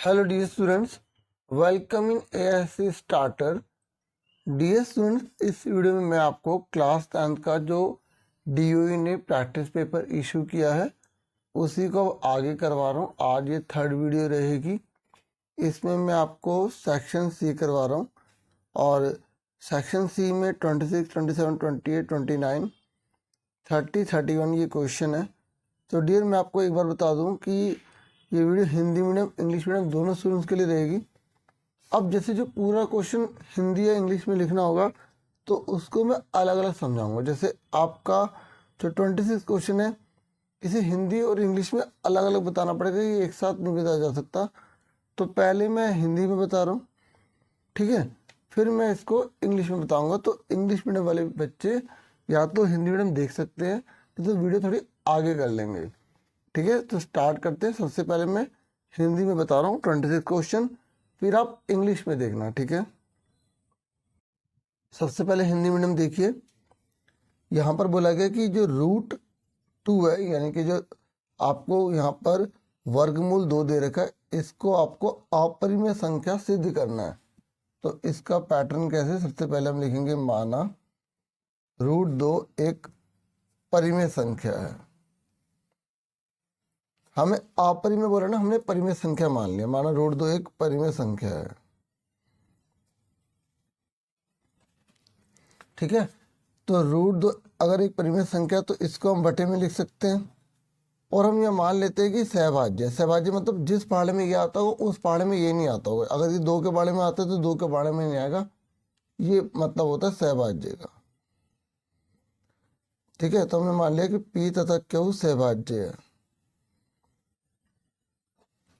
Hello dear students, welcome in ASC starter. Dear students, इस video में मैं आपको क्लास 10th का जो DOE ने प्रैक्टिस पेपर इशू किया है उसी को आगे करवा रहा हूँ। आज ये थर्ड वीडियो रहेगी। इसमें मैं आपको सेक्शन C करवा रहा हूँ और सेक्शन C में 26, 27, 28, 29, 30, 31 ये क्वेश्चन है। तो डियर मैं आपको एक बार बता दूँ कि ये video Hindi medium English medium दोनों स्टूडेंट्स के लिए रहेगी। अब जैसे जो पूरा क्वेश्चन हिंदी या इंग्लिश में लिखना होगा तो उसको मैं अलग अलग समझाऊंगा। जैसे आपका जो 26 क्वेश्चन है इसे हिंदी और इंग्लिश में अलग अलग बताना पड़ेगा, ये एक साथ नहीं बताया जा सकता। तो पहले मैं हिंदी में बता रहा हूँ, ठीक है, फिर मैं इसको इंग्लिश में बताऊँगा। तो इंग्लिश मीडियम वाले बच्चे या तो हिंदी मीडियम देख सकते हैं, तो वीडियो थोड़ी आगे कर लेंगे, ठीक है। तो स्टार्ट करते हैं। सबसे पहले मैं हिंदी में बता रहा हूँ 26 क्वेश्चन, फिर आप इंग्लिश में देखना, ठीक है। सबसे पहले हिंदी मीडियम देखिए। यहाँ पर बोला गया कि जो √2 है, यानी कि जो आपको यहाँ पर वर्गमूल 2 दे रखा है, इसको आपको अपरिमेय संख्या सिद्ध करना है। तो इसका पैटर्न कैसे, सबसे पहले हम लिखेंगे माना √2 एक परिमेय संख्या है। हमें अपरिमेय बोला ना, हमने परिमेय संख्या मान लिया। माना √2 एक परिमेय संख्या है, ठीक है। तो √2 अगर एक परिमेय संख्या तो इसको हम बटे में लिख सकते हैं और हम यह मान लेते हैं कि सहभाज्य। सहभाज्य मतलब जिस पहाड़े में ये आता हो उस पहाड़े में ये नहीं आता होगा। अगर ये 2 के बारे में आता है तो 2 के बारे में नहीं आएगा, ये मतलब होता है सहभाज्य का, ठीक है। तो हमने मान लिया कि P तथा Q सहभाज्य है,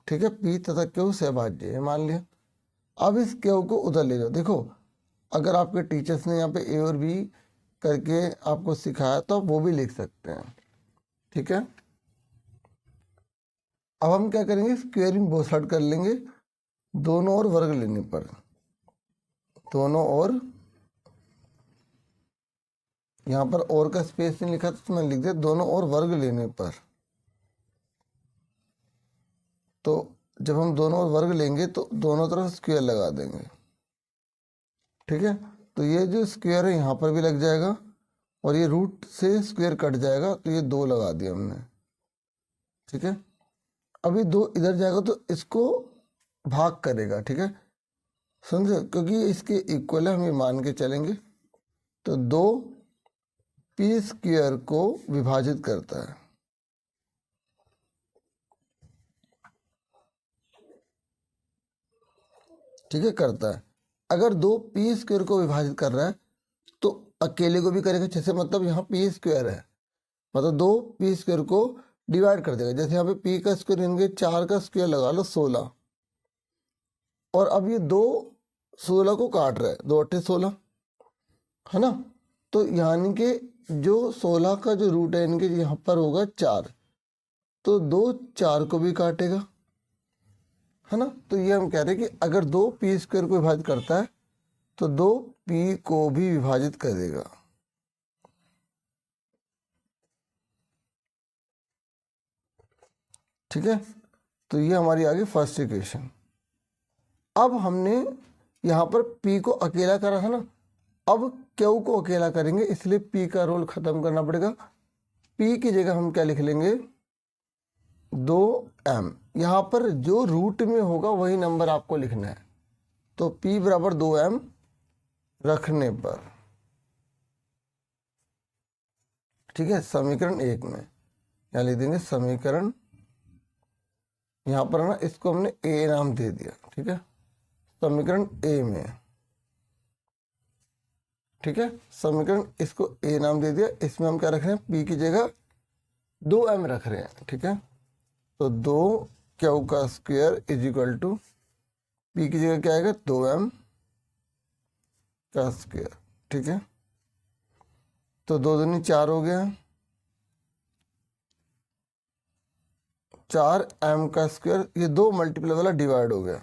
ठीक है। P तथा Q सहभाज्य है, मान लिया। अब इस Q को उधर ले जाओ। देखो, अगर आपके टीचर्स ने यहाँ पे A और B करके आपको सिखाया तो आप वो भी लिख सकते हैं, ठीक है। अब हम क्या करेंगे, स्क्वेयरिंग बोथ साइड कर लेंगे दोनों ओर वर्ग लेने पर। दोनों ओर, यहाँ पर और का स्पेस नहीं लिखा तो मैं लिख दिया दोनों ओर वर्ग लेने पर। तो जब हम दोनों ओर वर्ग लेंगे तो दोनों तरफ स्क्वायर लगा देंगे, ठीक है। तो ये जो स्क्वायर है यहाँ पर भी लग जाएगा और ये रूट से स्क्वायर कट जाएगा, तो ये 2 लगा दिया हमने, ठीक है। अभी 2 इधर जाएगा तो इसको भाग करेगा, ठीक है, समझे, क्योंकि इसके इक्वल है, हम ये मान के चलेंगे। तो 2 P² को विभाजित करता है, ठीक है, करता है। अगर 2 P² को विभाजित कर रहा है तो अकेले को भी करेगा। जैसे मतलब यहाँ P² है, मतलब 2 P² को डिवाइड कर देगा। जैसे यहाँ पे P का स्क्वायर यानी 4 का स्क्वायर लगा लो 16, और अब ये 2 16 को काट रहा है, 2 8 16, है ना। तो यानी कि जो 16 का जो रूट है इनके यहाँ पर होगा 4, तो 2 4 को भी काटेगा, है ना। तो ये हम कह रहे हैं कि अगर 2 P² को विभाजित करता है तो 2 P को भी विभाजित करेगा, ठीक है। तो ये हमारी आ गई फर्स्ट इक्वेशन। अब हमने यहाँ पर P को अकेला करा था ना, अब Q को अकेला करेंगे, इसलिए P का रोल खत्म करना पड़ेगा। P की जगह हम क्या लिख लेंगे, 2m। यहाँ पर जो रूट में होगा वही नंबर आपको लिखना है। तो P बराबर 2m रखने पर, ठीक है, समीकरण 1 में यहाँ लिख देंगे समीकरण, यहाँ पर ना इसको हमने A नाम दे दिया, ठीक है, समीकरण A में, ठीक है, समीकरण इसको A नाम दे दिया। इसमें हम क्या रख रहे हैं, P की जगह 2m रख रहे हैं, ठीक है। तो 2Q का square is equal to P की जगह क्या आएगा, 2m का स्क्वायर, ठीक है। तो 2 दूनी 4 हो गया, 4m का स्क्वायर, ये 2 मल्टीप्लाई वाला डिवाइड हो गया।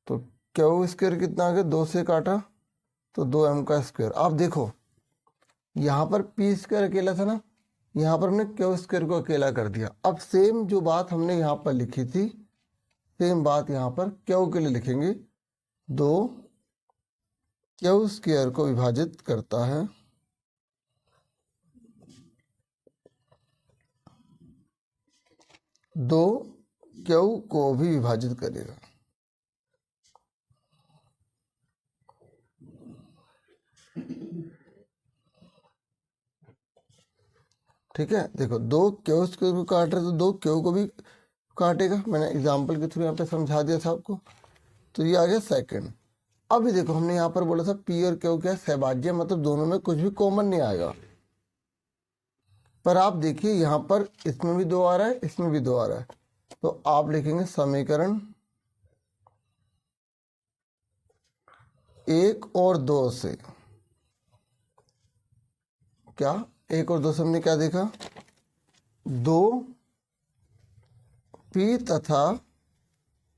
तो Q स्क्वायर कितना आ गया, 2 से काटा तो 2m का स्क्वायर। आप देखो यहाँ पर P² अकेला था ना, यहाँ पर हमने Q² को अकेला कर दिया। अब सेम जो बात हमने यहाँ पर लिखी थी सेम बात यहाँ पर क्यू के लिए लिखेंगे। 2 क्यू स्क्वायर को विभाजित करता है 2 क्यू को भी विभाजित करेगा। ठीक है, देखो 2 क्यू स्क्वायर को काट रहे तो 2 क्यू को भी काटेगा। मैंने एग्जाम्पल के थ्रू यहाँ पे समझा दिया था आपको। तो ये आ गया सेकंड। अभी देखो हमने यहाँ पर बोला था पी और क्यू क्या सहभाज्य, मतलब दोनों में कुछ भी कॉमन नहीं आएगा। पर आप देखिए यहाँ पर इसमें भी 2 आ रहा है, इसमें भी 2 आ रहा है। तो आप लिखेंगे समीकरण 1 और 2 से, क्या 1 और 2 से हमने क्या देखा, 2 पी तथा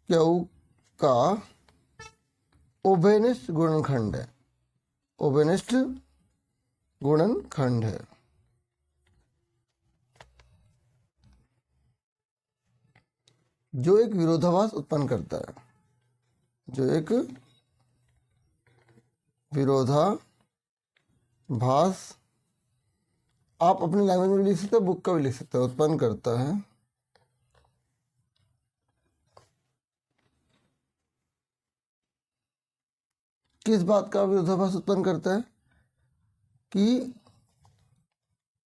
क्यू का उभयनिष्ठ गुणनखंड है। उभयनिष्ठ गुणनखंड है। जो एक विरोधाभास उत्पन्न करता है। जो एक विरोधाभास, आप अपनी लैंग्वेज में भी लिख सकते हो, बुक का भी लिख सकते हो, उत्पन्न करता है। किस बात का विरोधाभास उत्पन्न करता है कि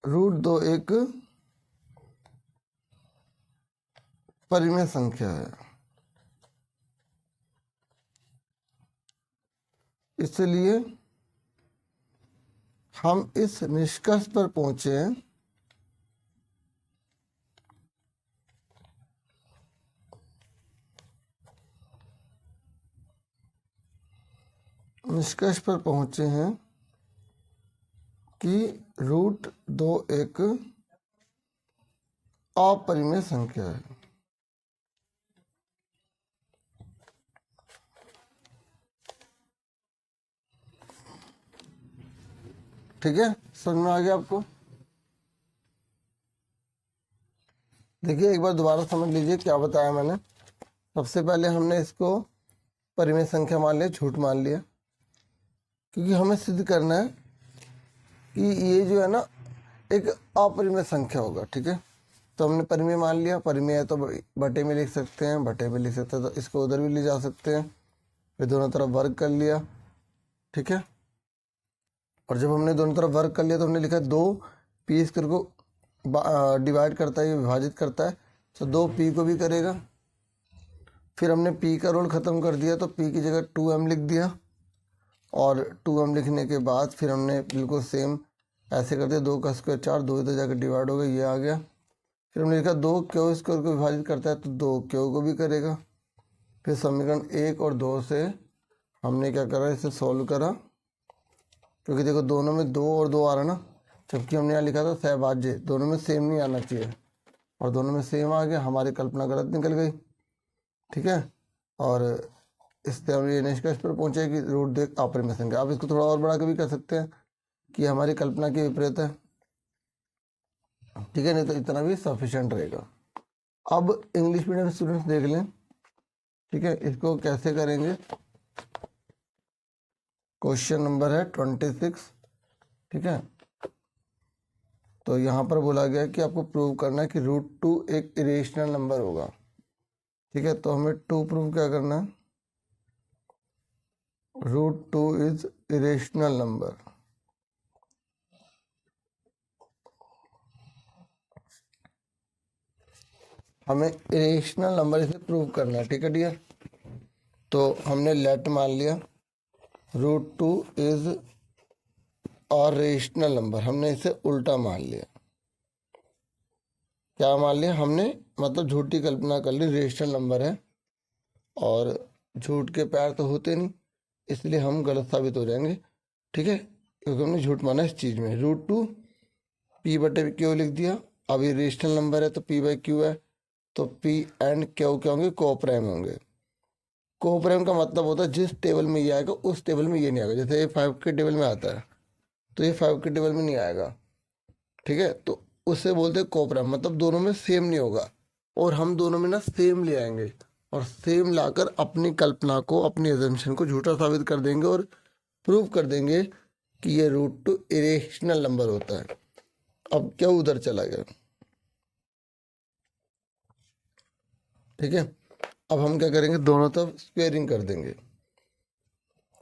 √2 एक परिमेय संख्या है, इसलिए हम इस निष्कर्ष पर पहुंचे हैं कि √2 एक अपरिमेय संख्या है। ठीक है, समझ में आ गया आपको। देखिए एक बार दोबारा समझ लीजिए क्या बताया मैंने। सबसे पहले हमने इसको परिमेय संख्या मान लिया, झूठ मान लिया, क्योंकि हमें सिद्ध करना है कि ये जो है ना एक अपरिमेय संख्या होगा। ठीक है, तो हमने परिमेय मान लिया। परिमेय है तो बटे में लिख सकते हैं, बटे में लिख सकते हैं, तो इसको उधर भी ले जा सकते हैं। फिर दोनों तरफ वर्ग कर लिया। ठीक है, और जब हमने दोनों तरफ वर्ग कर लिया तो हमने लिखा 2 पी स्क्वायर को डिवाइड करता है, ये विभाजित करता है, तो 2 पी को भी करेगा। फिर हमने पी का रोल ख़त्म कर दिया, तो पी की जगह 2m लिख दिया, और 2m लिखने के बाद फिर हमने बिल्कुल सेम ऐसे कर दिया, 2 का स्क्वायर 4, 2 इधर जाकर डिवाइड हो गया, ये आ गया। फिर हमने लिखा 2 क्यू स्क्वायर को विभाजित करता है, तो 2 क्यू को भी करेगा। फिर समीकरण 1 और 2 से हमने क्या करा, इसे सॉल्व करा, क्योंकि देखो दोनों में 2 और 2 आ रहा ना, जबकि हमने यहाँ लिखा था सहभाज्य, दोनों में सेम नहीं आना चाहिए, और दोनों में सेम आ गया, हमारी कल्पना गलत निकल गई। ठीक है, और इससे हम ये निष्कर्ष पर पहुंचे कि √2 अपरिमेय संख्या। आप इसको थोड़ा और बढ़ा के भी कर सकते हैं कि हमारी कल्पना के विपरीत है। ठीक है, नहीं तो इतना भी सफिशिएंट रहेगा। अब इंग्लिश मीडियम स्टूडेंट्स देख लें। ठीक है, इसको कैसे करेंगे। क्वेश्चन नंबर है 26। ठीक है, तो यहाँ पर बोला गया कि आपको प्रूव करना है कि √2 एक इरेशनल नंबर होगा। ठीक है, तो हमें 2 प्रूव क्या करना है, √2 इज इरेशनल नंबर। हमें इरेशनल नंबर इसे प्रूव करना है। ठीक है डियर, तो हमने लेट मान लिया, √2 इज अ रेशनल नंबर, हमने इसे उल्टा मान लिया। क्या मान लिया हमने, मतलब झूठी कल्पना कर ली, रेशनल नंबर है और झूठ के पैर तो होते नहीं, इसलिए हम गलत साबित हो जाएंगे। ठीक है, क्योंकि हमने झूठ माना इस चीज़ में। √2 पी बटे क्यू लिख दिया। अब ये रेशनल नंबर है तो पी बाई क्यू है, तो पी एंड क्यू क्या होंगे, कोप्राइम होंगे। कोप्राइम का मतलब होता है जिस टेबल में ये आएगा उस टेबल में ये नहीं आएगा। जैसे ये 5 के टेबल में आता है तो ये 5 के टेबल में नहीं आएगा। ठीक है, तो उससे बोलते हैं कोप्राइम, मतलब दोनों में सेम नहीं होगा, और हम दोनों में ना सेम ले आएंगे। और सेम लाकर अपनी कल्पना को, अपनी एजम्पशन को झूठा साबित कर देंगे और प्रूव कर देंगे कि ये रूट टू इरेशनल नंबर होता है। अब क्या उधर चला गया, ठीक है। अब हम क्या करेंगे, दोनों तरफ स्क्वेयरिंग कर देंगे।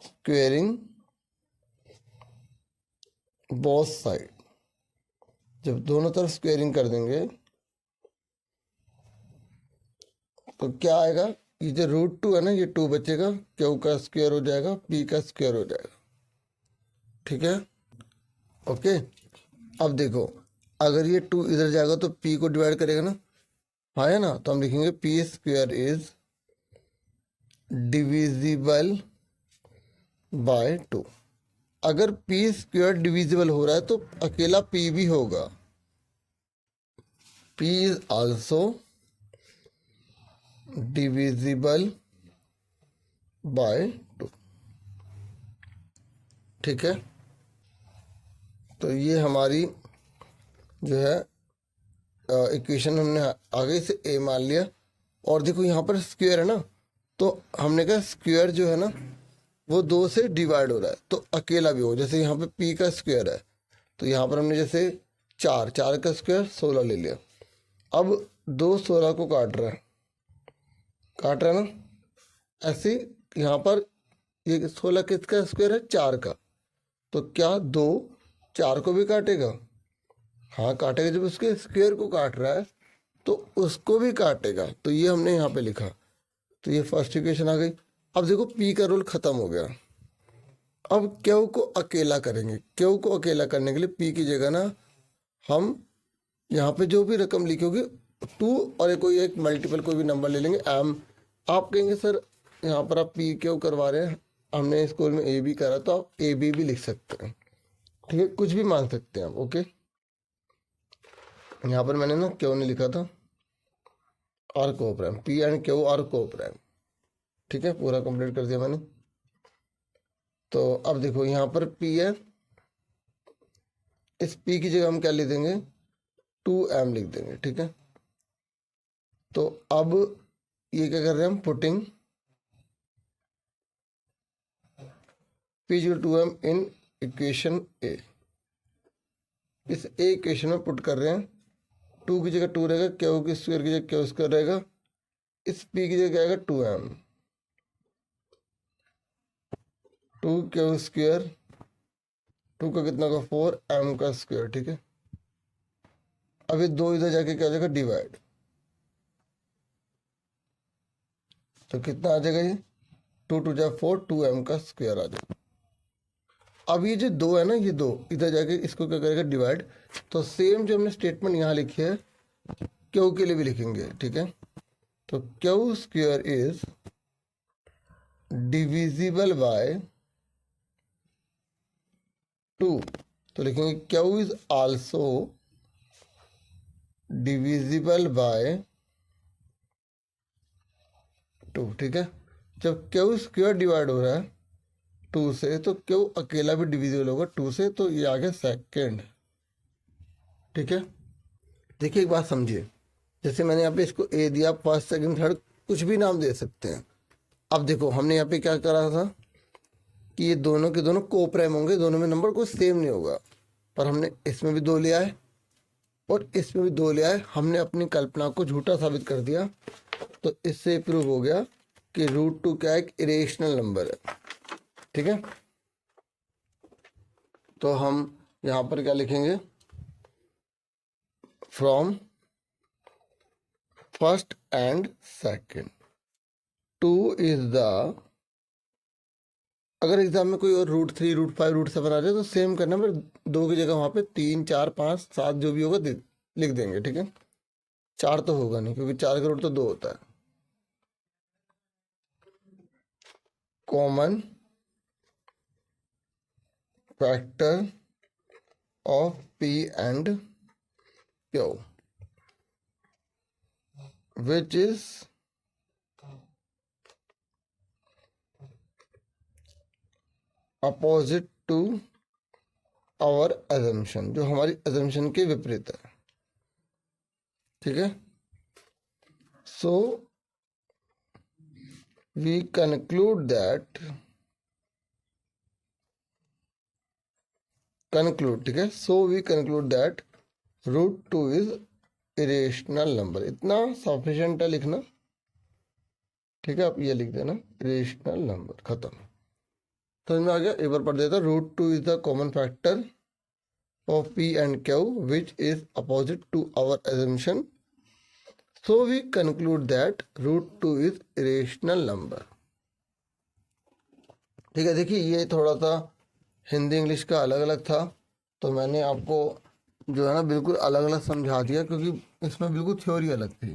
स्क्वेयरिंग बोथ साइड, जब दोनों तरफ स्क्वेयरिंग कर देंगे तो क्या आएगा, ये जो रूट टू है ना, ये 2 बचेगा, क्यू का स्क्वायर हो जाएगा, पी का स्क्वायर हो जाएगा, ठीक है। ओके, अब देखो अगर ये 2 इधर जाएगा तो पी को डिवाइड करेगा ना, हाँ है ना, तो हम लिखेंगे P square is divisible by 2। अगर पी स्क्वायर डिविजिबल हो रहा है तो अकेला पी भी होगा, P is also divisible by 2, ठीक है। तो ये हमारी जो है इक्वेशन हमने आगे से ए मान लिया। और देखो यहाँ पर स्क्वायर है ना, तो हमने कहा स्क्वायर जो है ना वो 2 से डिवाइड हो रहा है, तो अकेला भी हो। जैसे यहाँ पे पी का स्क्वायर है, तो यहाँ पर हमने जैसे 4 का स्क्वायर 16 ले लिया। अब 2 16 को काट रहा है ना, ऐसे यहाँ पर ये 16 किसका स्क्वायर है, 4 का, तो क्या 2 4 को भी काटेगा, हाँ काटेगा। जब उसके स्क्वायर को काट रहा है तो उसको भी काटेगा, तो ये हमने यहाँ पे लिखा, तो ये फर्स्ट इक्वेशन आ गई। अब देखो पी का रूल खत्म हो गया, अब क्यू को अकेला करेंगे। क्यू को अकेला करने के लिए पी की जगह ना हम यहाँ पे जो भी रकम लिखी होगी 2 और कोई एक मल्टीपल कोई भी नंबर ले लेंगे एम। आप कहेंगे सर यहाँ पर आप पी क्यू करवा रहे हैं, हमने स्कूल में ए बी करा, तो आप ए बी भी लिख सकते हैं, ठीक है, कुछ भी मान सकते हैं आप। ओके, यहाँ पर मैंने ना क्यू नहीं लिखा था, आर को prime, P and Q R को प्राइम, ठीक है, पूरा कंप्लीट कर दिया मैंने। तो अब देखो यहाँ पर पी है, इस पी की जगह हम क्या लिख देंगे, 2m लिख देंगे, ठीक है। तो अब ये क्या कर रहे हैं हम, putting p 2m in equation A. इस ए इक्वेशन में पुट कर रहे हैं, 2 की जगह 2 रहेगा, क्यू की स्क्वायर की जगह क्यू स्क्वायर रहेगा, इस p की जगह आएगा 2m, 2 क्यू स्क्वायर, 2 का कितना का 4, m का स्क्वायर, ठीक है। अब ये 2 इधर जाके क्या हो जाएगा, डिवाइड, तो कितना आ जाएगा ये, 2 2 जा 4, 2m का स्क्वायर आ जाएगा। अब ये जो 2 है ना, ये 2 इधर जाके इसको क्या करेगा, डिवाइड। तो सेम जो हमने स्टेटमेंट यहाँ लिखी है क्यू के लिए भी लिखेंगे, ठीक है। तो Q square is divisible by 2, तो लिखेंगे Q is also divisible by 2, ठीक है। जब क्यू स्क्वायर डिवाइड हो रहा है 2 से, तो क्यू अकेला भी डिविजिबल होगा 2 से, तो ये आ गया सेकेंड, ठीक है। देखिए एक बात समझिए, जैसे मैंने यहाँ पे इसको ए दिया, फर्स्ट सेकंड थर्ड कुछ भी नाम दे सकते हैं। अब देखो हमने यहाँ पे क्या करा था कि ये दोनों के दोनों को प्राइम होंगे, दोनों में नंबर कोई सेम नहीं होगा, पर हमने इसमें भी 2 लिया है और इसमें भी 2 लिया है। हमने अपनी कल्पना को झूठा साबित कर दिया, तो इससे प्रूव हो गया कि रूट 2 क्या एक इरेशनल नंबर है, ठीक है। तो हम यहाँ पर क्या लिखेंगे, from first and second 2 is the, अगर एग्जाम में कोई और रूट 3 रूट 5 रूट 7 आ जाए तो सेम करना, पर 2 की जगह वहाँ पे 3 4 5 7 जो भी होगा लिख देंगे, ठीक है। 4 तो होगा नहीं, क्योंकि 4 का रूट तो 2 होता है। Common factor of P and Q which is opposite to our assumption, जो हमारी अजम्पशन के विपरीत है, ठीक है। सो we conclude that ठीक है, so we conclude that root two is irrational number. इतना सफिशिएंट है लिखना, ठीक है। आप ये लिख देना इरेशनल नंबर, खत्म। तो इसमें आ गया, एक बार पढ़ देता। Root two is the common factor of P and Q which is opposite to our assumption, so we conclude that root two is irrational number. ठीक है, देखिए ये थोड़ा सा हिंदी इंग्लिश का अलग अलग था, तो मैंने आपको जो है ना बिल्कुल अलग अलग समझा दिया, क्योंकि इसमें बिल्कुल थ्योरी अलग थी,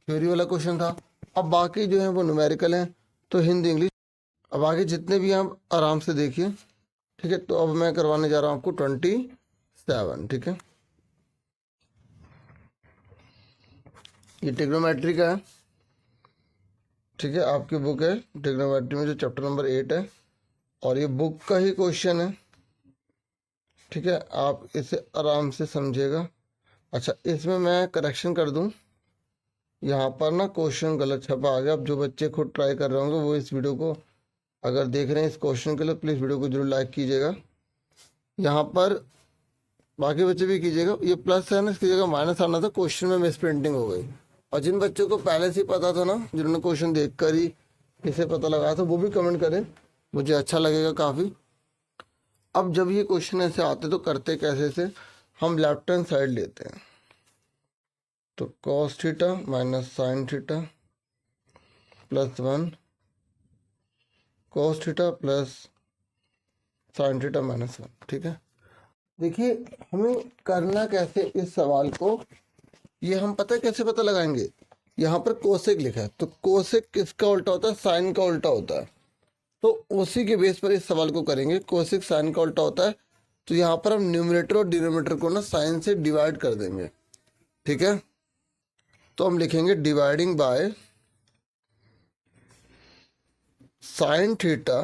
थ्योरी वाला क्वेश्चन था। अब बाकी जो है वो न्यूमेरिकल हैं, तो हिंदी इंग्लिश। अब आगे जितने भी आप आराम से देखिए, ठीक है। तो अब मैं करवाने जा रहा हूँ आपको 27, ठीक है। ये ट्रिग्नोमेट्री का है, ठीक है। आपकी बुक है ट्रिग्नोमेट्री में जो चैप्टर नंबर 8 है, और ये बुक का ही क्वेश्चन है, ठीक है। आप इसे आराम से समझिएगा। अच्छा, इसमें मैं करेक्शन कर दूं, यहाँ पर ना क्वेश्चन गलत छपा आ गया। अब जो बच्चे खुद ट्राई कर रहे होंगे वो इस वीडियो को अगर देख रहे हैं इस क्वेश्चन के लिए, प्लीज़ वीडियो को जरूर लाइक कीजिएगा। यहाँ पर बाकी बच्चे भी कीजिएगा। ये प्लस है ना, इसकी जगह माइनस आना था, क्वेश्चन में मिस प्रिंटिंग हो गई। और जिन बच्चों को पहले से ही पता था ना, जिन्होंने क्वेश्चन देख कर ही इसे पता लगाया था, वो भी कमेंट करें, मुझे अच्छा लगेगा काफ़ी। अब जब ये क्वेश्चन ऐसे आते तो करते कैसे से, हम लेफ्ट हैंड साइड लेते हैं, तो cos theta minus sine theta plus 1 cos theta plus sine theta minus 1, ठीक है। देखिए हमें करना कैसे इस सवाल को, ये हम पता है कैसे पता लगाएंगे। यहाँ पर कोसेक लिखा है, तो कोसेक किसका उल्टा होता है, साइन का उल्टा होता है। तो उसी के बेस पर इस सवाल को करेंगे। कोसेक साइन का उल्टा होता है, तो यहाँ पर हम न्यूमरेटर और डिनोमिनेटर को ना साइन से डिवाइड कर देंगे, ठीक है। तो हम लिखेंगे dividing by sine theta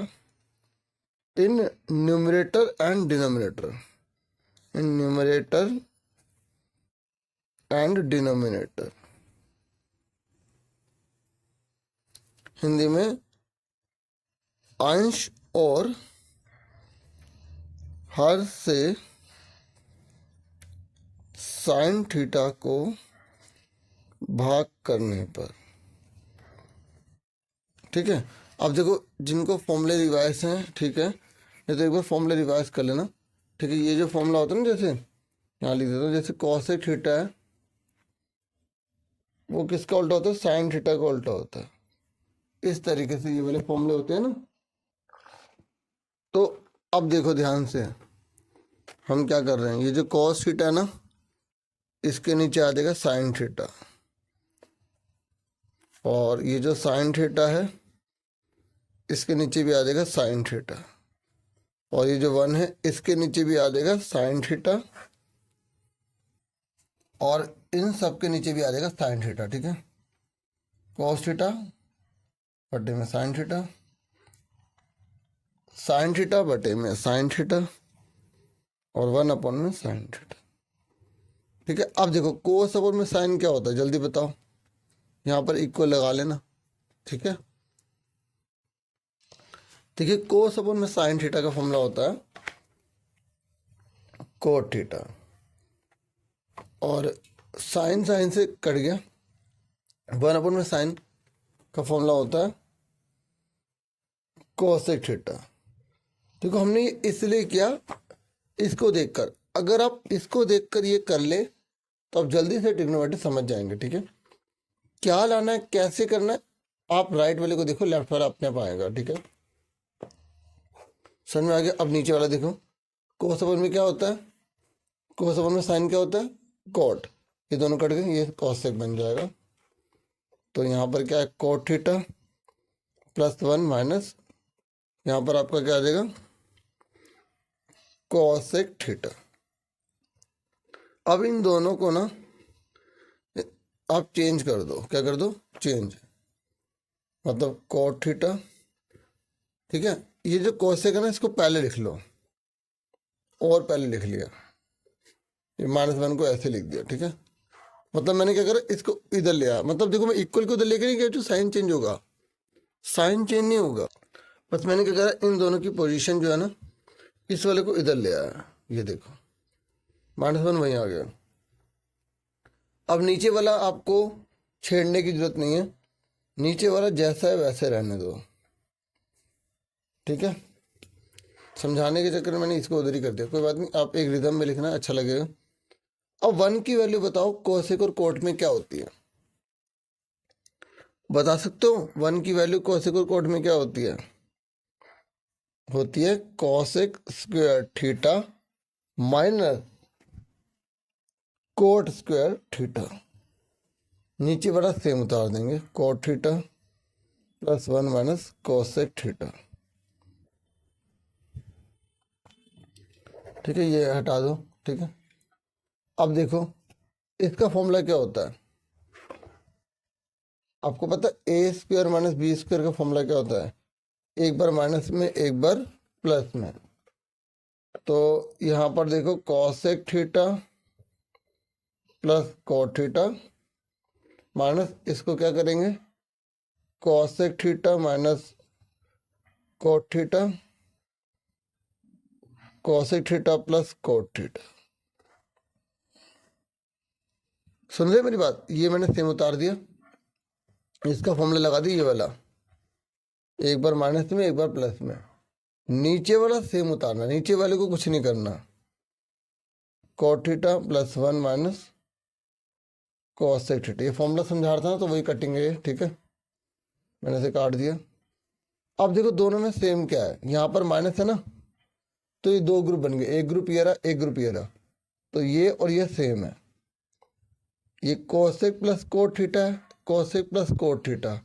in numerator and denominator, in numerator and denominator, Hindi में अंश और हर से साइन थीटा को भाग करने पर, ठीक है। अब देखो जिनको फॉर्मूले रिवाइज हैं, ठीक है, ये तो एक बार फॉर्मूले रिवाइज कर लेना, ठीक है। ये जो फॉर्मूला होता है ना, जैसे यहाँ लिख देता हूँ, जैसे कॉसेक थीटा है वो किसका उल्टा होता है, साइन थीटा का उल्टा होता है। इस तरीके से ये वाले फॉर्मूले होते हैं ना। तो अब देखो ध्यान से हम क्या कर रहे हैं, ये जो कॉस थीटा है ना, इसके नीचे आ जाएगा साइन थीटा, और ये जो साइन थीटा है इसके नीचे भी आ जाएगा साइन थीटा, और ये जो 1 है इसके नीचे भी आ जाएगा साइन थीटा, और इन सब के नीचे भी आ जाएगा साइन थीटा, ठीक है। कॉस थीटा बटे में साइन थीटा, साइन थीटा बटे में साइन थीटा, और 1 में साइन थीटा, ठीक है। अब देखो कोस अपॉन में साइन क्या होता है, जल्दी बताओ। यहाँ पर इक्वल लगा लेना, ठीक है। देखिए कोस अपॉन में साइन थीटा का फॉर्मूला होता है कोट थीटा, और साइन साइन से कट गया, 1 में साइन का फॉर्मूला होता है कोसेक थीटा। देखो हमने इसलिए किया इसको देखकर, अगर आप इसको देखकर ये कर ले तो आप जल्दी से ट्रिग्नोमेट्री समझ जाएंगे, ठीक है। क्या लाना है, कैसे करना है, आप राइट वाले को देखो, लेफ्ट वाला अपने आप आएगा, ठीक है। समझ में आ गया। अब नीचे वाला देखो, कोस अपॉन में क्या होता है, कोस अपॉन में साइन क्या होता है, कॉट, ये दोनों कट गए, ये कॉसेक बन जाएगा। तो यहाँ पर क्या है, कॉट थीटा प्लस 1 माइनस, यहाँ पर आपका क्या आ जाएगा, कॉसेक थीटा। अब इन दोनों को ना आप चेंज कर दो, क्या कर दो, चेंज, मतलब कॉट थीटा, ठीक है। ये जो कॉसेक है ना इसको पहले लिख लो, और पहले लिख लिया, ये -1 को ऐसे लिख दिया, ठीक है। मतलब मैंने क्या करा, इसको इधर ले आया, मतलब देखो मैं इक्वल को इधर लेके नहीं गया, जो साइन चेंज होगा, साइन चेंज नहीं होगा, बस मैंने क्या करा, इन दोनों की पोजीशन जो है ना, इस वाले को इधर ले आया, ये देखो -1 वहीं आ गया। अब नीचे वाला आपको छेड़ने की जरूरत नहीं है, नीचे वाला जैसा है वैसे रहने दो, ठीक है। समझाने के चक्कर में मैंने इसको उधर ही कर दिया, कोई बात नहीं, आप एक रिदम में लिखना, अच्छा लगेगा। अब 1 की वैल्यू बताओ कोसेक और कोट में क्या होती है, बता सकते हो? 1 की वैल्यू कोसेक और कोट में क्या होती है? होती है cosec square theta minus cot square theta. नीचे बड़ा सेम उतार देंगे, cot theta plus 1 minus cosec theta, ठीक है, ये हटा दो, ठीक है। अब देखो इसका फॉर्मूला क्या होता है, आपको पता है ए स्क्वायर माइनस बी स्क्वायर का फॉर्मूला क्या होता है? एक बार माइनस में एक बार प्लस में। तो यहाँ पर देखो cosec theta plus cot theta minus इसको क्या करेंगे, cosec theta minus cot theta, cosec theta plus cot theta. सुन रहे मेरी बात? ये मैंने सेम उतार दिया, इसका फॉर्मूला लगा दिया, ये वाला एक बार माइनस में एक बार प्लस में। नीचे वाला सेम उतारना, नीचे वाले को कुछ नहीं करना, cot theta plus 1 minus cosec theta. ये फॉर्मूला समझा रहा था ना, तो वही कटेंगे, ठीक है, मैंने इसे काट दिया। अब देखो दोनों में सेम क्या है, यहाँ पर माइनस है ना, तो ये दो ग्रुप बन गए, एक ग्रुप ये रहा, एक ग्रुप ये रहा, तो ये और ये सेम है। ये कोसेक प्लस कोट थीटा है, कोसेक प्लस कोट थीटा,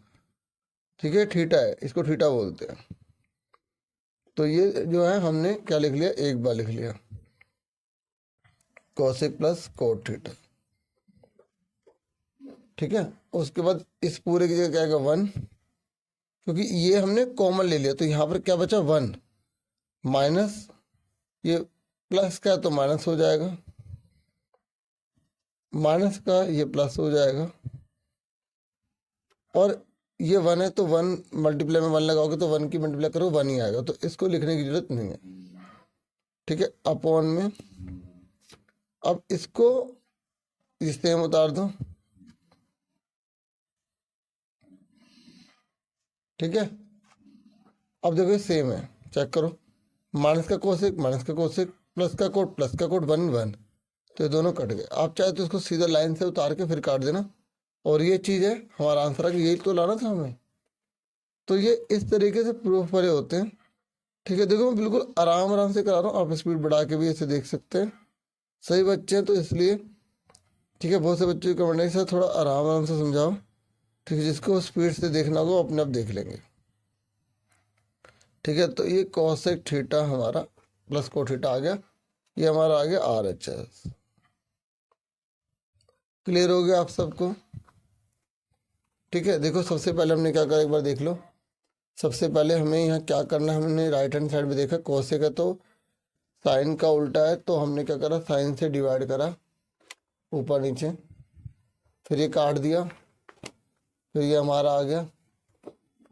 ठीक है, थीटा है, इसको थीटा बोलते हैं। तो ये जो है हमने क्या लिख लिया, एक बार लिख लिया कोसेक प्लस कोट थीटा, ठीक है। उसके बाद इस पूरे की जगह क्या आएगा 1, क्योंकि ये हमने कॉमन ले लिया, तो यहाँ पर क्या बचा 1 माइनस ये प्लस का तो माइनस हो जाएगा, माइनस का ये प्लस हो जाएगा, और ये 1 है तो 1 मल्टीप्लाई में 1 लगाओगे तो 1 की मल्टीप्लाई करो 1 ही आएगा, तो इसको लिखने की जरूरत नहीं है, ठीक है, अपॉन में। अब इसको इस सेम उतार दो, ठीक है। अब देखो सेम है, चेक करो, माइनस का कोसेक माइनस का कोसेक प्लस का कोट 1 1, तो ये दोनों कट गए। आप चाहे तो इसको सीधा लाइन से उतार के फिर काट देना, और ये चीज़ है हमारा आंसर है कि यही तो लाना था हमें। तो ये इस तरीके से प्रूफ भरे होते हैं, ठीक है। देखो मैं बिल्कुल आराम आराम से करा रहा हूँ, आप स्पीड बढ़ा के भी इसे देख सकते हैं, सही बच्चे हैं तो इसलिए, ठीक है। बहुत से बच्चों की कमेंट है थोड़ा आराम आराम से समझाओ, ठीक है, जिसको स्पीड से देखना होगा अपने आप देख लेंगे, ठीक है। तो ये कोसेक थीटा हमारा प्लस कोट थीटा आ गया, ये हमारा आ गया RHS। क्लियर हो गया आप सबको? ठीक है। देखो सबसे पहले हमने क्या करा, एक बार देख लो। सबसे पहले हमें यहाँ क्या करना है, हमने राइट हैंड साइड में देखा कोसेक है तो साइन का उल्टा है, तो हमने क्या करा, साइन से डिवाइड करा ऊपर नीचे, फिर ये काट दिया, फिर ये हमारा आ गया।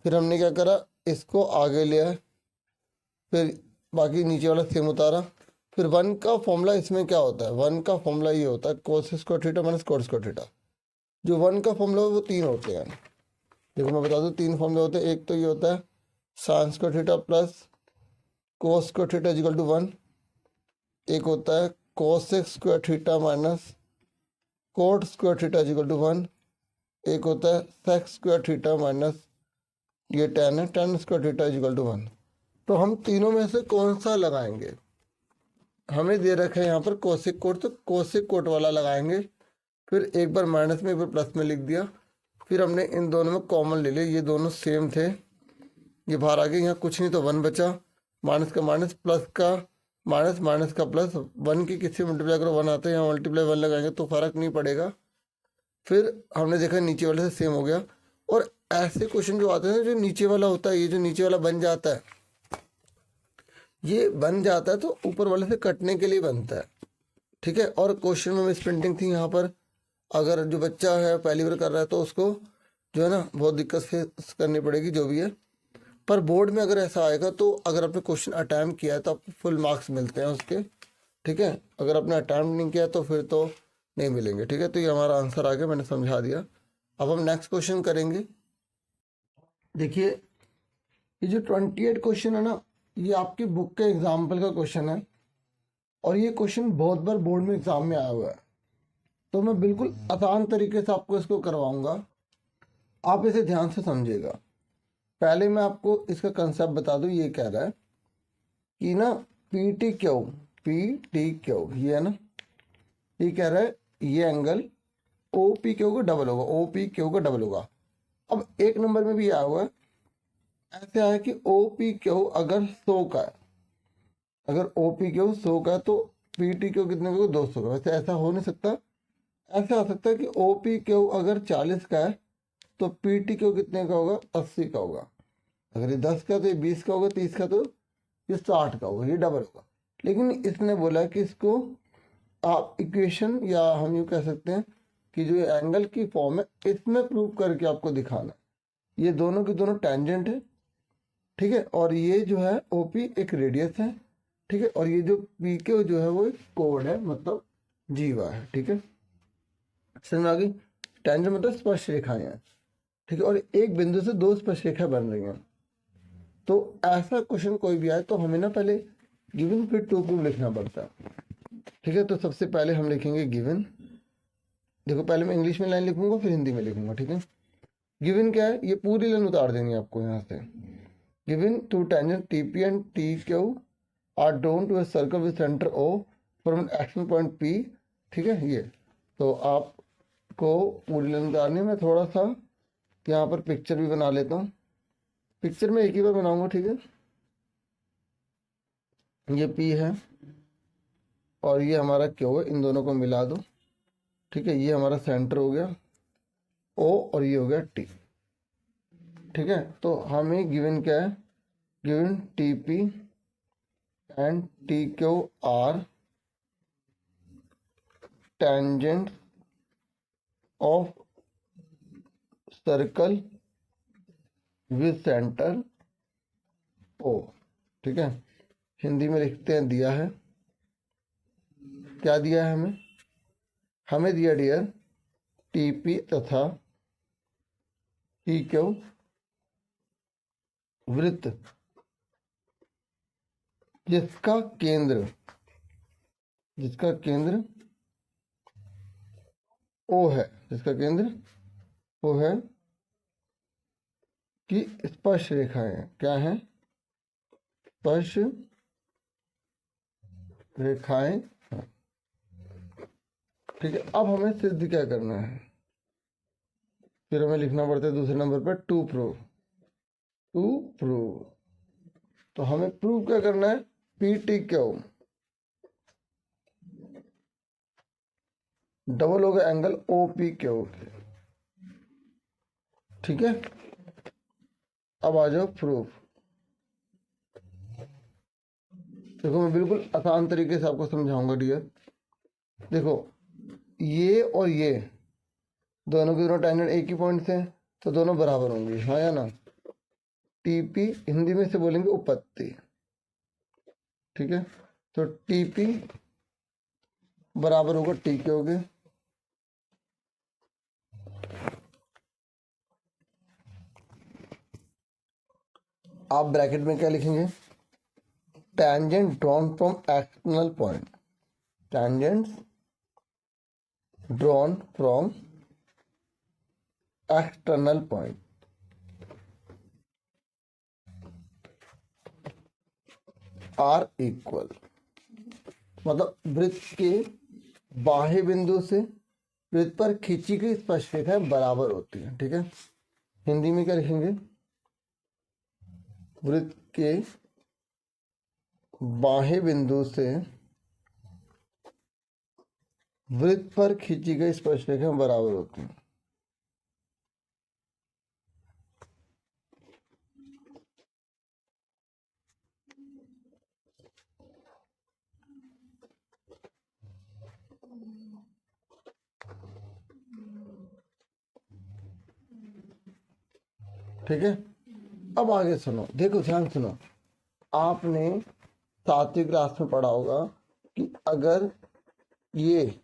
फिर हमने क्या करा, इसको आगे ले आए, फिर बाकी नीचे वाला सेम उतारा। फिर 1 का फॉर्मूला इसमें क्या होता है, 1 का फॉर्मूला ये होता है कोस square theta minus cot square theta. जो 1 का फॉर्मूला है वो 3 होते हैं, देखो मैं बता दूँ 3 फॉर्मूले होते हैं। एक तो ये होता है sine square theta plus cos square theta equal to 1, एक होता है cosec square theta minus cot square theta equal to 1, एक होता है सेक स्क्वायर थीटा माइनस ये tan है, tan square theta equal to 1। तो हम तीनों में से कौन सा लगाएंगे, हमें दे रखा है यहाँ पर कोसेक कोट, तो कोसेक कोट वाला लगाएंगे। फिर एक बार माइनस में एक बार प्लस में लिख दिया, फिर हमने इन दोनों में कॉमन ले लिया, ये दोनों सेम थे, ये बाहर आ गए, यहाँ कुछ नहीं तो 1 बचा, माइनस का माइनस प्लस का माइनस माइनस का प्लस, 1 की किसी मल्टीप्लाई करो 1 आता है, यहाँ मल्टीप्लाई 1 लगाएंगे तो फर्क नहीं पड़ेगा। फिर हमने देखा नीचे वाले से सेम हो गया। और ऐसे क्वेश्चन जो आते हैं जो नीचे वाला होता है, ये जो नीचे वाला बन जाता है, ये बन जाता है तो ऊपर वाले से कटने के लिए बनता है, ठीक है। और क्वेश्चन में मिस प्रिंटिंग थी यहाँ पर, अगर जो बच्चा है पहली बार कर रहा है तो उसको जो है ना बहुत दिक्कत फेस करनी पड़ेगी जो भी है। पर बोर्ड में अगर ऐसा आएगा तो अगर आपने क्वेश्चन अटैम्प्ट किया है तो आपको फुल मार्क्स मिलते हैं उसके, ठीक है। अगर आपने अटैम्प्ट नहीं किया तो फिर तो नहीं मिलेंगे, ठीक है। तो ये हमारा आंसर आ गया, मैंने समझा दिया। अब हम नेक्स्ट क्वेश्चन करेंगे। देखिए ये जो 28 क्वेश्चन है ना, ये आपकी बुक के एग्जाम्पल का क्वेश्चन है और ये क्वेश्चन बहुत बार बोर्ड में एग्जाम में आया हुआ है, तो मैं बिल्कुल आसान तरीके से आपको इसको करवाऊंगा, आप इसे ध्यान से समझिएगा। पहले मैं आपको इसका कंसेप्ट बता दूं। ये कह रहा है कि ना पी टी क्यू ये है ना, ये कह रहा है ये एंगल ओ पी क्यू का डबल होगा, ओ पी क्यू का डबल होगा। अब एक नंबर में भी आया हुआ है, ऐसे आया कि ओ पी क्यू अगर 100 का है, अगर ओ पी क्यू 100 का है तो पी टी क्यू कितने का होगा, 200 का। वैसे ऐसा हो नहीं सकता, ऐसा आ सकता है कि ओ पी क्यू अगर 40 का है तो पी टी क्यू कितने का होगा, 80 का होगा। अगर ये 10 का तो ये 20 का होगा, 30 का तो ये 60 का होगा, ये डबल होगा। लेकिन इसने बोला कि इसको आप इक्वेशन या हम यूँ कह सकते हैं कि जो एंगल की फॉर्म है इसमें प्रूव करके आपको दिखाना है। ये दोनों की दोनों टेंजेंट है, ठीक है। और ये जो है ओपी एक रेडियस है, ठीक है। और ये जो पी के जो है वो एक कोड है, मतलब जीवा है, ठीक है। समझ में आ गई। टेंजेंट मतलब स्पर्श रेखाएं हैं, ठीक है। और एक बिंदु से दो स्पर्श रेखा बन रही हैं। तो ऐसा क्वेश्चन कोई भी आए तो हमें ना पहले गिवन फिर टू प्रूफ लिखना पड़ता है, ठीक है। तो सबसे पहले हम लिखेंगे गिवन। देखो पहले मैं इंग्लिश में लाइन लिखूंगा फिर हिंदी में लिखूंगा, ठीक है। गिवन क्या है, ये पूरी लाइन उतार देनी है आपको यहाँ से। Given two tangent T P and T Q are drawn to a circle with centre O from an action point P, ठीक है। ये तो आपको पूरी लाइन उतारनी है। मैं थोड़ा सा यहाँ पर पिक्चर भी बना लेता हूँ। पिक्चर में एक ही बार बनाऊंगा, ठीक है। ये पी है और ये हमारा क्यू है, इन दोनों को मिला दो, ठीक है। ये हमारा सेंटर हो गया ओ और ये हो गया टी, ठीक है। तो हमें गिवन क्या है, given T P and T Q are tangent of circle with centre O, ठीक है। हिंदी में लिखते हैं, दिया है, क्या दिया है हमें, हमें दिया डियर टीपी तथा टी क्यू वृत्त जिसका केंद्र ओ है, जिसका केंद्र ओ है कि स्पर्श रेखाएं हैं, क्या है, स्पर्श रेखाएं हैं, ठीक है। अब हमें सिद्ध क्या करना है, फिर हमें लिखना पड़ता है दूसरे नंबर पर टू प्रूव। तो हमें प्रूव क्या करना है, पी टी क्यू डबल होगा एंगल ओ पी क्यू, ठीक है। अब आ जाओ प्रूफ। देखो मैं बिल्कुल आसान तरीके से आपको समझाऊंगा डियर। देखो ये और ये दोनों के दोनों टेंजेंट एक ही पॉइंट से हैं, तो दोनों बराबर होंगे, हाँ या ना। टीपी हिंदी में से बोलेंगे उपत्ति, ठीक है। तो टीपी बराबर होगा टी के, हो गए। आप ब्रैकेट में क्या लिखेंगे, tangent drawn from external point, tangents drawn from external point are equal, मतलब वृत्त के बाह्य बिंदु से वृत्त पर खींची गई स्पर्शरेखाएं बराबर होती हैं, ठीक है। हिंदी में क्या लिखेंगे, वृत्त के बाह्य बिंदु से वृत्त पर खींची गई स्पर्शरेखाएं बराबर होती हैं। ठीक है। अब आगे सुनो, देखो ध्यान सुनो, आपने 7वीं क्लास में पढ़ा होगा कि अगर ये,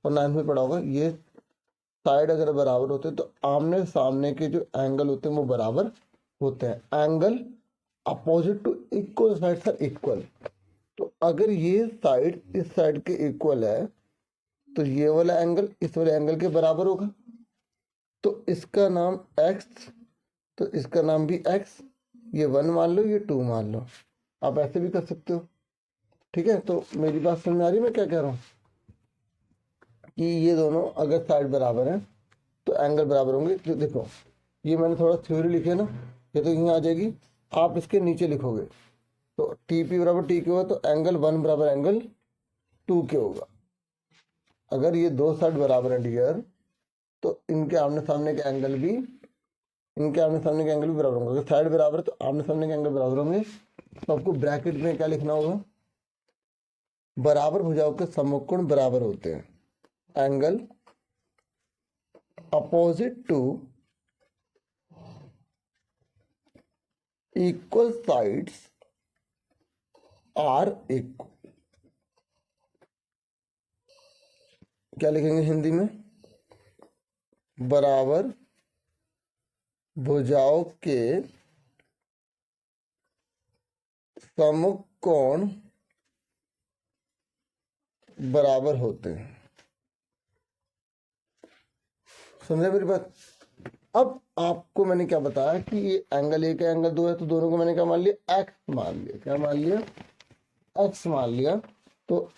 और 9th में पढ़ा होगा, ये साइड अगर बराबर होते तो आमने सामने के जो एंगल होते हैं वो बराबर होते हैं। Angle opposite to equal side are equal. तो अगर ये साइड इस साइड के इक्वल है तो ये वाला एंगल इस वाले एंगल के बराबर होगा, तो इसका नाम x, तो इसका नाम भी x, ये 1 मान लो, ये 2 मान लो। आप ऐसे भी कर सकते हो, ठीक है। तो मेरी बात समझ में आ रही है मैं क्या कह रहा हूँ, कि ये दोनों अगर साइड बराबर हैं तो एंगल बराबर होंगे। तो देखो ये मैंने थोड़ा थ्योरी लिखी है ना, ये तो यहाँ आ जाएगी, आप इसके नीचे लिखोगे तो टी पी बराबर टी क्यू होगा, तो एंगल 1 बराबर एंगल 2 के होगा। अगर ये दो साइड बराबर है डियर, तो इनके आमने सामने के एंगल भी, इनके आमने सामने के एंगल भी बराबर होंगे। अगर साइड बराबर है तो आमने सामने के एंगल बराबर होंगे। तो आपको ब्रैकेट में क्या लिखना होगा, बराबर भुजाओं के समकोण बराबर होते हैं। Angle opposite to equal sides are equal. क्या लिखेंगे हिंदी में, बराबर भुजाओं के समकोण बराबर होते हैं। समझे मेरी बात। अब आपको मैंने क्या बताया कि ये एंगल 1 है, एंगल 2 है, तो दोनों को मैंने क्या मान लिया, x मान लिया। क्या मान लिया, x मान लिया। तो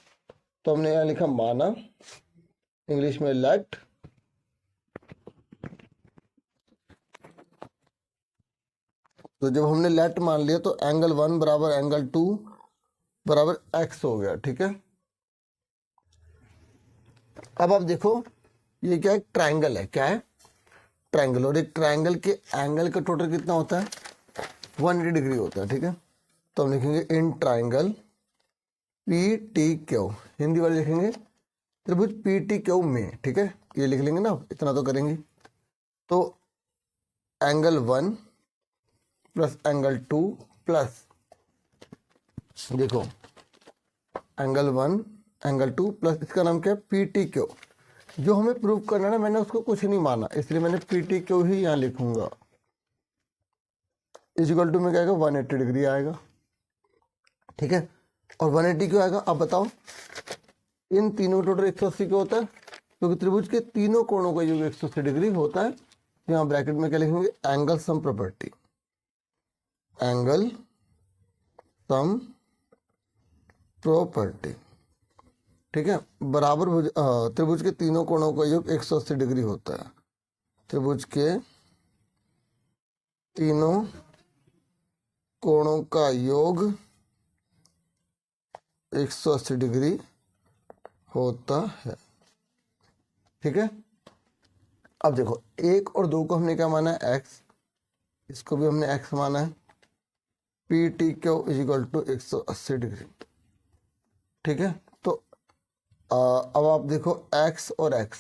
हमने यहाँ लिखा माना, इंग्लिश में लेट। तो जब हमने लेट मान लिया तो एंगल 1 बराबर एंगल 2 बराबर x हो गया, ठीक है। अब आप देखो ये क्या है, ट्रायंगल है। क्या है, ट्रायंगल। और एक ट्रायंगल के एंगल का टोटल कितना होता है, 180 डिग्री होता है, ठीक है। तो हम लिखेंगे in triangle P T Q, Hindi वाले लिखेंगे त्रिभुज पी टी क्यू में, ठीक है। ये लिख लेंगे ना, इतना तो करेंगे। तो एंगल 1 प्लस एंगल 2 प्लस, देखो एंगल 1 एंगल 2 प्लस इसका नाम क्या है, पी टी क्यू। जो हमें प्रूव करना है ना, मैंने उसको कुछ नहीं माना, इसलिए मैंने पी टी क्यू ही यहाँ लिखूंगा। इजिकल टू में क्या आएगा, 180 डिग्री आएगा, ठीक है। और 180 क्यों आएगा, अब बताओ। इन तीनों टोटल 180 क्यों होता है, क्योंकि त्रिभुज के तीनों कोणों का योग 180 डिग्री होता है। यहाँ ब्रैकेट में क्या लिखेंगे, angle sum property, angle sum property, ठीक है। बराबर त्रिभुज के तीनों कोणों का योग 180 डिग्री होता है। त्रिभुज के तीनों कोणों का योग 180 डिग्री होता है, ठीक है। अब देखो 1 और 2 को हमने क्या माना है, x, इसको भी हमने x माना है। P T Q is equal to 180 degree, ठीक है। तो अब आप देखो x और x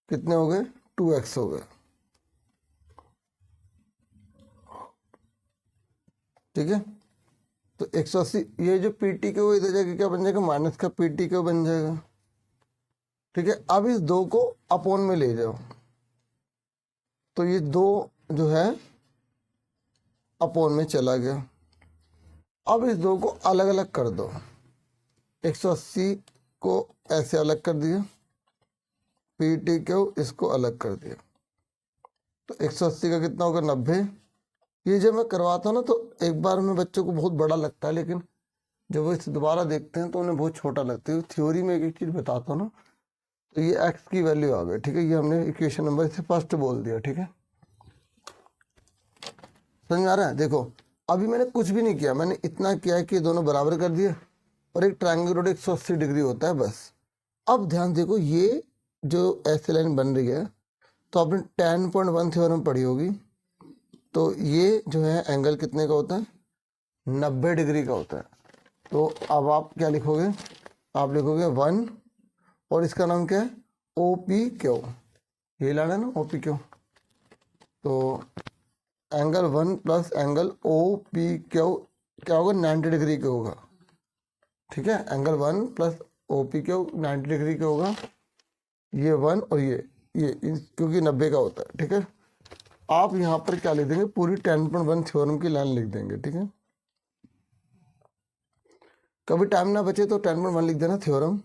कितने हो गए, 2x हो गए, ठीक है। तो 180, ये जो पी टी क्यू इधर जाके क्या बन जाएगा, माइनस का पी टी क्यू बन जाएगा, ठीक है। अब इस 2 को अपोन में ले जाओ, तो ये 2 जो है अपोन में चला गया। अब इस 2 को अलग अलग कर दो, 180 को ऐसे अलग कर दिया, पी टी क्यू इसको अलग कर दिया, तो 180 का कितना होगा, 90। ये जब मैं करवाता हूँ ना तो एक बार में बच्चों को बहुत बड़ा लगता है, लेकिन जब वो इसे दोबारा देखते हैं तो उन्हें बहुत छोटा लगता है। थ्योरी में एक चीज़ बताता हूँ ना, तो ये x की वैल्यू आ गई, ठीक है। ये हमने इक्वेशन नंबर इसे फर्स्ट बोल दिया, ठीक है। समझ में आ रहा है। देखो अभी मैंने कुछ भी नहीं किया, मैंने इतना किया है कि दोनों बराबर कर दिए, और एक ट्रायंगल रोड 180 डिग्री होता है, बस। अब ध्यान देखो, ये जो ऐसे लाइन बन रही है, तो आपने 10.1 थ्योरम पढ़ी होगी। तो ये जो है एंगल कितने का होता है, 90 डिग्री का होता है। तो अब आप क्या लिखोगे, आप लिखोगे 1, और इसका नाम क्या है, ओ पी क्यू, ये लाना है ना, ओ पी क्यू। तो angle 1 plus angle O P Q क्या होगा, 90 डिग्री का होगा। ठीक है, angle 1 plus O P Q 90 degree का होगा। ये 1 और ये क्योंकि 90 का होता है। ठीक है, आप यहाँ पर क्या लिख देंगे, पूरी 10.1 थ्योरम की लाइन लिख देंगे। ठीक है, कभी टाइम ना बचे तो 10.1 लिख देना थ्योरम।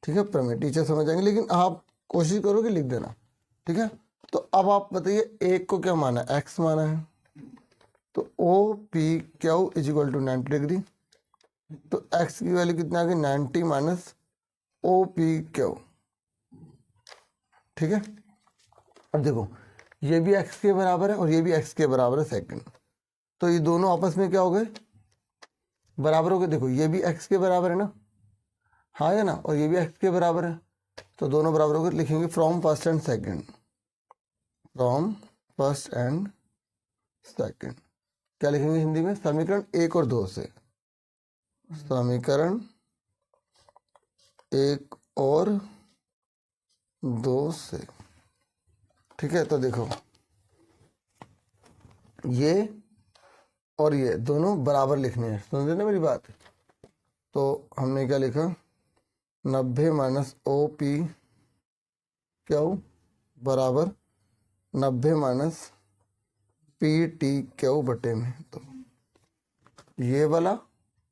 ठीक है, प्रमेय टीचर समझ जाएंगे, लेकिन आप कोशिश करो कि लिख देना। ठीक है, तो अब आप बताइए एक को क्या माना है, एक्स माना है, तो O P Q is equal to 90 degree. तो एक्स की वैल्यू कितना आ गई, 90 माइनस ओ पी क्यू। ठीक है, अब देखो ये भी एक्स के बराबर है और ये भी एक्स के बराबर है सेकंड, तो ये दोनों आपस में क्या हो गए, बराबर हो गए। देखो ये भी एक्स के बराबर है ना, हाँ है ना, और ये भी एक्स के बराबर है, तो दोनों बराबर हो गए। लिखेंगे from first and second, from first and second क्या लिखेंगे हिंदी में, समीकरण 1 और 2 से, समीकरण 1 और 2 से। ठीक है, तो देखो ये और ये दोनों बराबर लिखने हैं, समझे ना मेरी बात। तो हमने क्या लिखा, 90 माइनस ओ पी क्यू बराबर 90 माइनस पी टी क्यू बटे में। तो ये वाला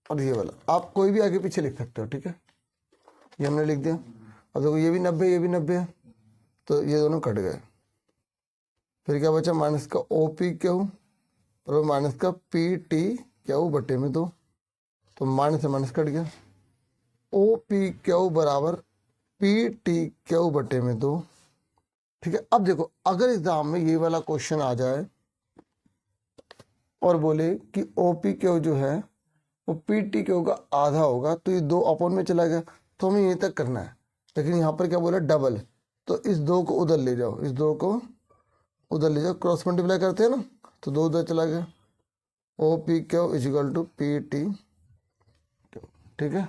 और ये वाला आप कोई भी आगे पीछे लिख सकते हो। ठीक है, ये हमने लिख दिया। अब देखो ये भी 90 ये भी 90 है, तो ये दोनों कट गए। फिर क्या बचा, माइनस का ओ पी क्यू और माइनस का पी टी क्यू बटे में 2, तो माइनस से माइनस कट गया। ओ पी क्यू बराबर पी टी क्यू बटे में 2। ठीक है, अब देखो अगर एग्जाम में ये वाला क्वेश्चन आ जाए और बोले कि ओ पी क्यू जो है वो पी टी क्यू का आधा होगा, तो ये 2 अपॉन में चला गया, तो हमें ये तक करना है। लेकिन यहाँ पर क्या बोला, डबल, तो इस 2 को उधर ले जाओ, इस 2 को उधर ले जाओ, क्रॉस मल्टीप्लाई करते हैं ना, तो 2 उधर चला गया। O P Q is equal to P T. ठीक है,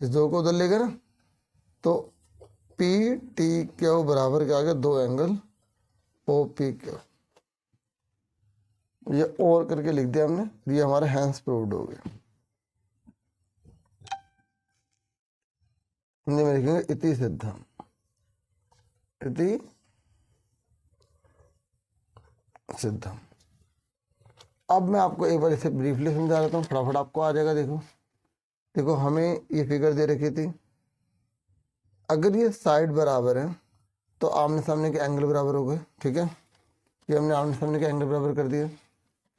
इस 2 को उधर ले गए ना, तो पी टी क्यू बराबर क्या आ गया, 2 एंगल ओ पी क्यू। ये और करके लिख दिया हमने, ये हमारा हैंस प्रूव्ड हो गया। हिंदी में लिखेंगे इति सिद्धम, इति सिद्धम। अब मैं आपको एक बार इसे ब्रीफली समझा देता हूँ, फटाफट आपको आ जाएगा। देखो देखो हमें ये फिगर दे रखी थी, अगर ये साइड बराबर है तो आमने सामने के एंगल बराबर हो गए। ठीक है, ये हमने आमने सामने के एंगल बराबर कर दिए।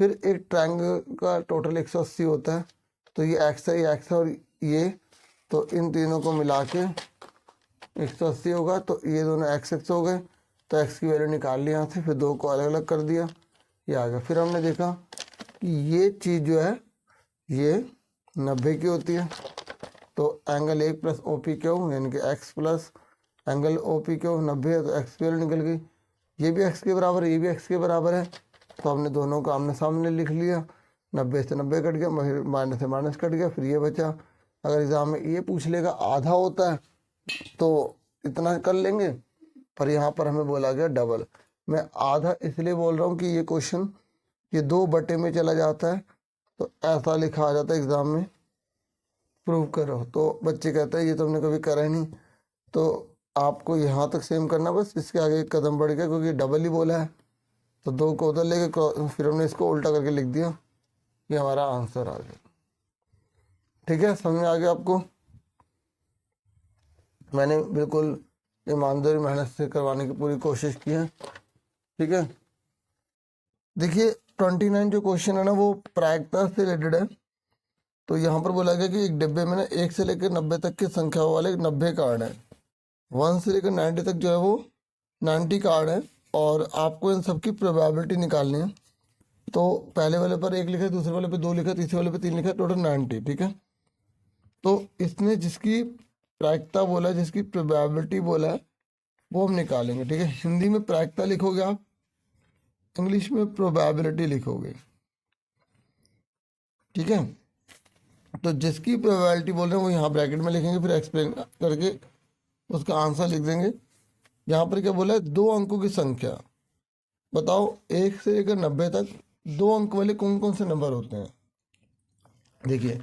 फिर एक ट्रायंगल का टोटल 180 होता है, तो ये एक्स है, ये एक्स है और ये, तो इन तीनों को मिला के 180 होगा, तो ये दोनों एक्स एक्स हो गए, तो एक्स की वैल्यू निकाल ली यहाँ से, फिर 2 को अलग अलग कर दिया, ये आ गया। फिर हमने देखा कि ये चीज़ जो है ये 90 की होती है, तो angle 1 plus O P Q यानी कि X plus angle O P Q 90 है, तो एक्स की वैल्यू निकल गई। ये भी एक्स के बराबर है, ये भी एक्स के बराबर है, तो हमने दोनों को आमने सामने लिख लिया। 90 से 90 कट गया, माइनस से माइनस कट गया, फिर ये बचा। अगर एग्जाम में ये पूछ लेगा आधा होता है तो इतना कर लेंगे, पर यहाँ पर हमें बोला गया डबल। मैं आधा इसलिए बोल रहा हूँ कि ये क्वेश्चन ये 2 बटे में चला जाता है, तो ऐसा लिखा आ जाता है एग्जाम में, प्रूव करो। तो बच्चे कहते हैं ये तो हमने कभी करा ही नहीं, तो आपको यहाँ तक सेम करना, बस इसके आगे एक कदम बढ़ गया क्योंकि डबल ही बोला है, तो 2 को उधर लेके फिर हमने इसको उल्टा करके लिख दिया, ये हमारा आंसर आ गया। ठीक है, समझ में आ गया आपको। मैंने बिल्कुल ईमानदारी मेहनत से करवाने की पूरी कोशिश की है। ठीक है, देखिए 29 जो क्वेश्चन है ना वो प्रायिकता से रिलेटेड है। तो यहाँ पर बोला गया कि एक डिब्बे में ना 1 से लेकर 90 तक की संख्या वाले 90 कार्ड है, 1 से लेकर 90 तक जो है वो 90 कार्ड है, और आपको इन सबकी प्रोबेबिलिटी निकालनी है। तो पहले वाले पर 1 लिखा है, दूसरे वाले पे 2 लिखा है, तीसरे वाले पे 3 लिखा है, टोटल 90। ठीक है, तो इसने जिसकी प्रायिकता बोला है, जिसकी प्रोबेबिलिटी बोला है, वो हम निकालेंगे। ठीक है, हिंदी में प्रायिकता लिखोगे आप, इंग्लिश में प्रोबेबिलिटी लिखोगे। ठीक है, तो जिसकी प्रोबेबिलिटी बोल रहे हैं वो यहाँ ब्रैकेट में लिखेंगे, फिर एक्सप्लेन करके उसका आंसर लिख देंगे। यहाँ पर क्या बोला है, 2 अंकों की संख्या, बताओ 1 से लेकर 90 तक 2 अंक वाले कौन कौन से नंबर होते हैं? देखिए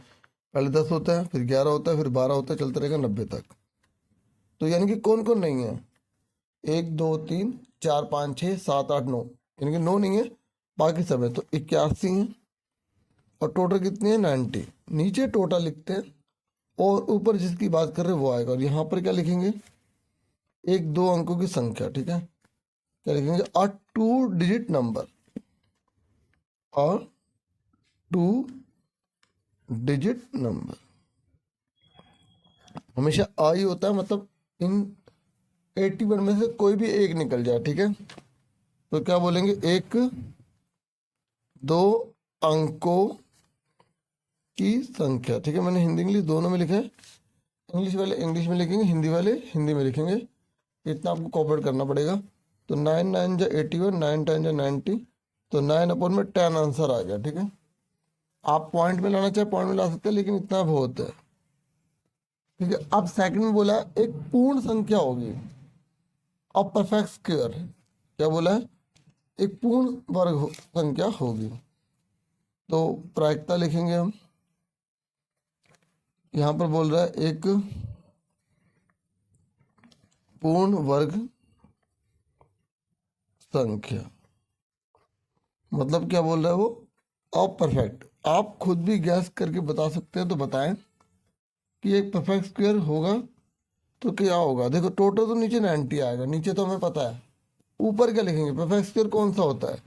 पहले 10 होता है, फिर 11 होता है, फिर 12 होता है, चलता रहेगा 90 तक। तो यानी कि कौन कौन नहीं है? 1 2 3 4 5 6 7 8 9, यानी कि 9 नहीं है, बाकी सब है। तो 81 है और टोटल कितनी है? 90। नीचे टोटल लिखते हैं और ऊपर जिसकी बात कर रहे हैं वो आएगा। और यहाँ पर क्या लिखेंगे? 1 2 अंकों की संख्या, ठीक है। क्या लिखेंगे? अ 2 डिजिट नंबर, अ 2 डिजिट नंबर। हमेशा आ ही होता है, मतलब इन 81 में से कोई भी एक निकल जाए, ठीक है। तो क्या बोलेंगे? 1 2 अंकों की संख्या, ठीक है। मैंने हिंदी इंग्लिश दोनों में लिखा है। इंग्लिश वाले इंग्लिश में लिखेंगे, हिंदी वाले हिंदी में लिखेंगे। इतना आपको कॉपरेट करना पड़ेगा। तो 9 9 जा 81, 9 10 जा 90, तो 9/10 आंसर आ गया, ठीक है। आप पॉइंट में लाना चाहे पॉइंट में ला सकते हैं, लेकिन इतना बहुत है, ठीक है। अब सेकंड में बोला एक पूर्ण संख्या होगी, अब परफेक्ट स्क्वायर। क्या बोला है? एक पूर्ण संख्या होगी। तो प्रायिकता लिखेंगे हम। यहां पर बोल रहा है एक पूर्ण वर्ग संख्या, मतलब क्या बोल रहा है वो? अब परफेक्ट। आप खुद भी गैस करके बता सकते हैं, तो बताएं कि एक परफेक्ट स्क्वायर होगा तो क्या होगा। देखो टोटल तो नीचे 90 आएगा, नीचे तो हमें पता है। ऊपर क्या लिखेंगे? परफेक्ट स्क्वायर कौन सा होता है?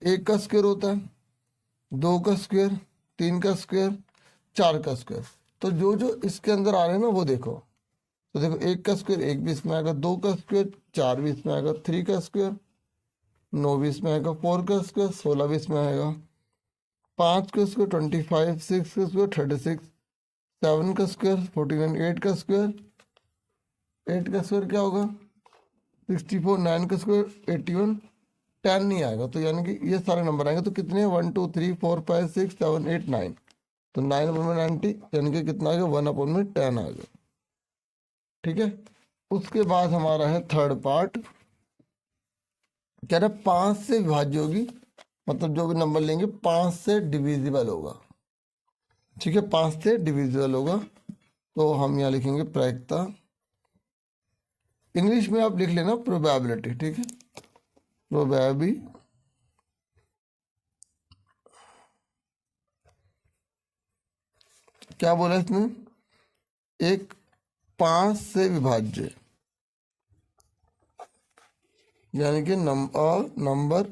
1 का स्क्वायर होता है, 2 का स्क्वायर, 3 का स्क्वायर, 4 का स्क्वायर। तो जो जो इसके अंदर आ रहे हैं ना वो देखो। तो देखो 1 का स्क्वायर 1 भी इसमें आएगा, 2 का स्क्वायर 4 भी इसमें आएगा, 3 का स्क्वायर 9 भी इसमें आएगा, 4 का स्क्वायर 16 भी इसमें आएगा, 5 का स्क्वायर 25, 6 का स्क्वायर 36, 7 का स्क्वायर 49, 8 का स्क्वायर क्या होगा? 64, 9 का स्क्वायर 81, 10 नहीं आएगा। तो यानी कि ये सारे नंबर आएंगे। तो कितने? 1 2 3 4 5 6 7 8 9। तो 9/90 यानी कि कितना आ गया? 1/10 आ गया, ठीक है। उसके बाद हमारा है थर्ड पार्ट। कह रहा 5 से विभाज्य होगी, मतलब जो भी नंबर लेंगे 5 से डिविजिबल होगा, ठीक है। 5 से डिविजिबल होगा। तो हम यहाँ लिखेंगे प्रायिकता। इंग्लिश में आप लिख लेना प्रोबेबिलिटी, ठीक है। प्रोबेबिलिटी क्या बोला इसने? एक 5 से विभाज्य, यानी कि नंबर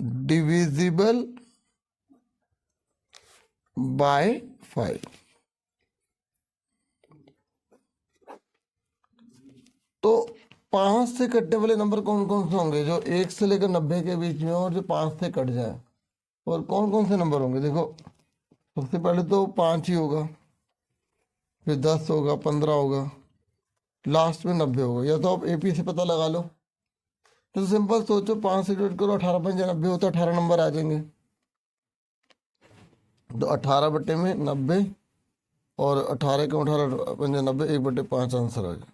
डिविजिबल बाय 5। तो 5 से कटने वाले नंबर कौन कौन से होंगे? जो 1 से लेकर 90 के बीच में और जो 5 से कट जाए। और कौन कौन से नंबर होंगे? देखो सबसे पहले तो 5 ही होगा, फिर 10 होगा, 15 होगा, लास्ट में 90 होगा। या तो आप एपी से पता लगा लो। तो सिंपल सोचो, 5 से डिवाइड करो, 18 5 90 होता है, 18 नंबर आ जाएंगे। तो 18/90 और 18 का 18 5 90, 1/5 आंसर आ गया,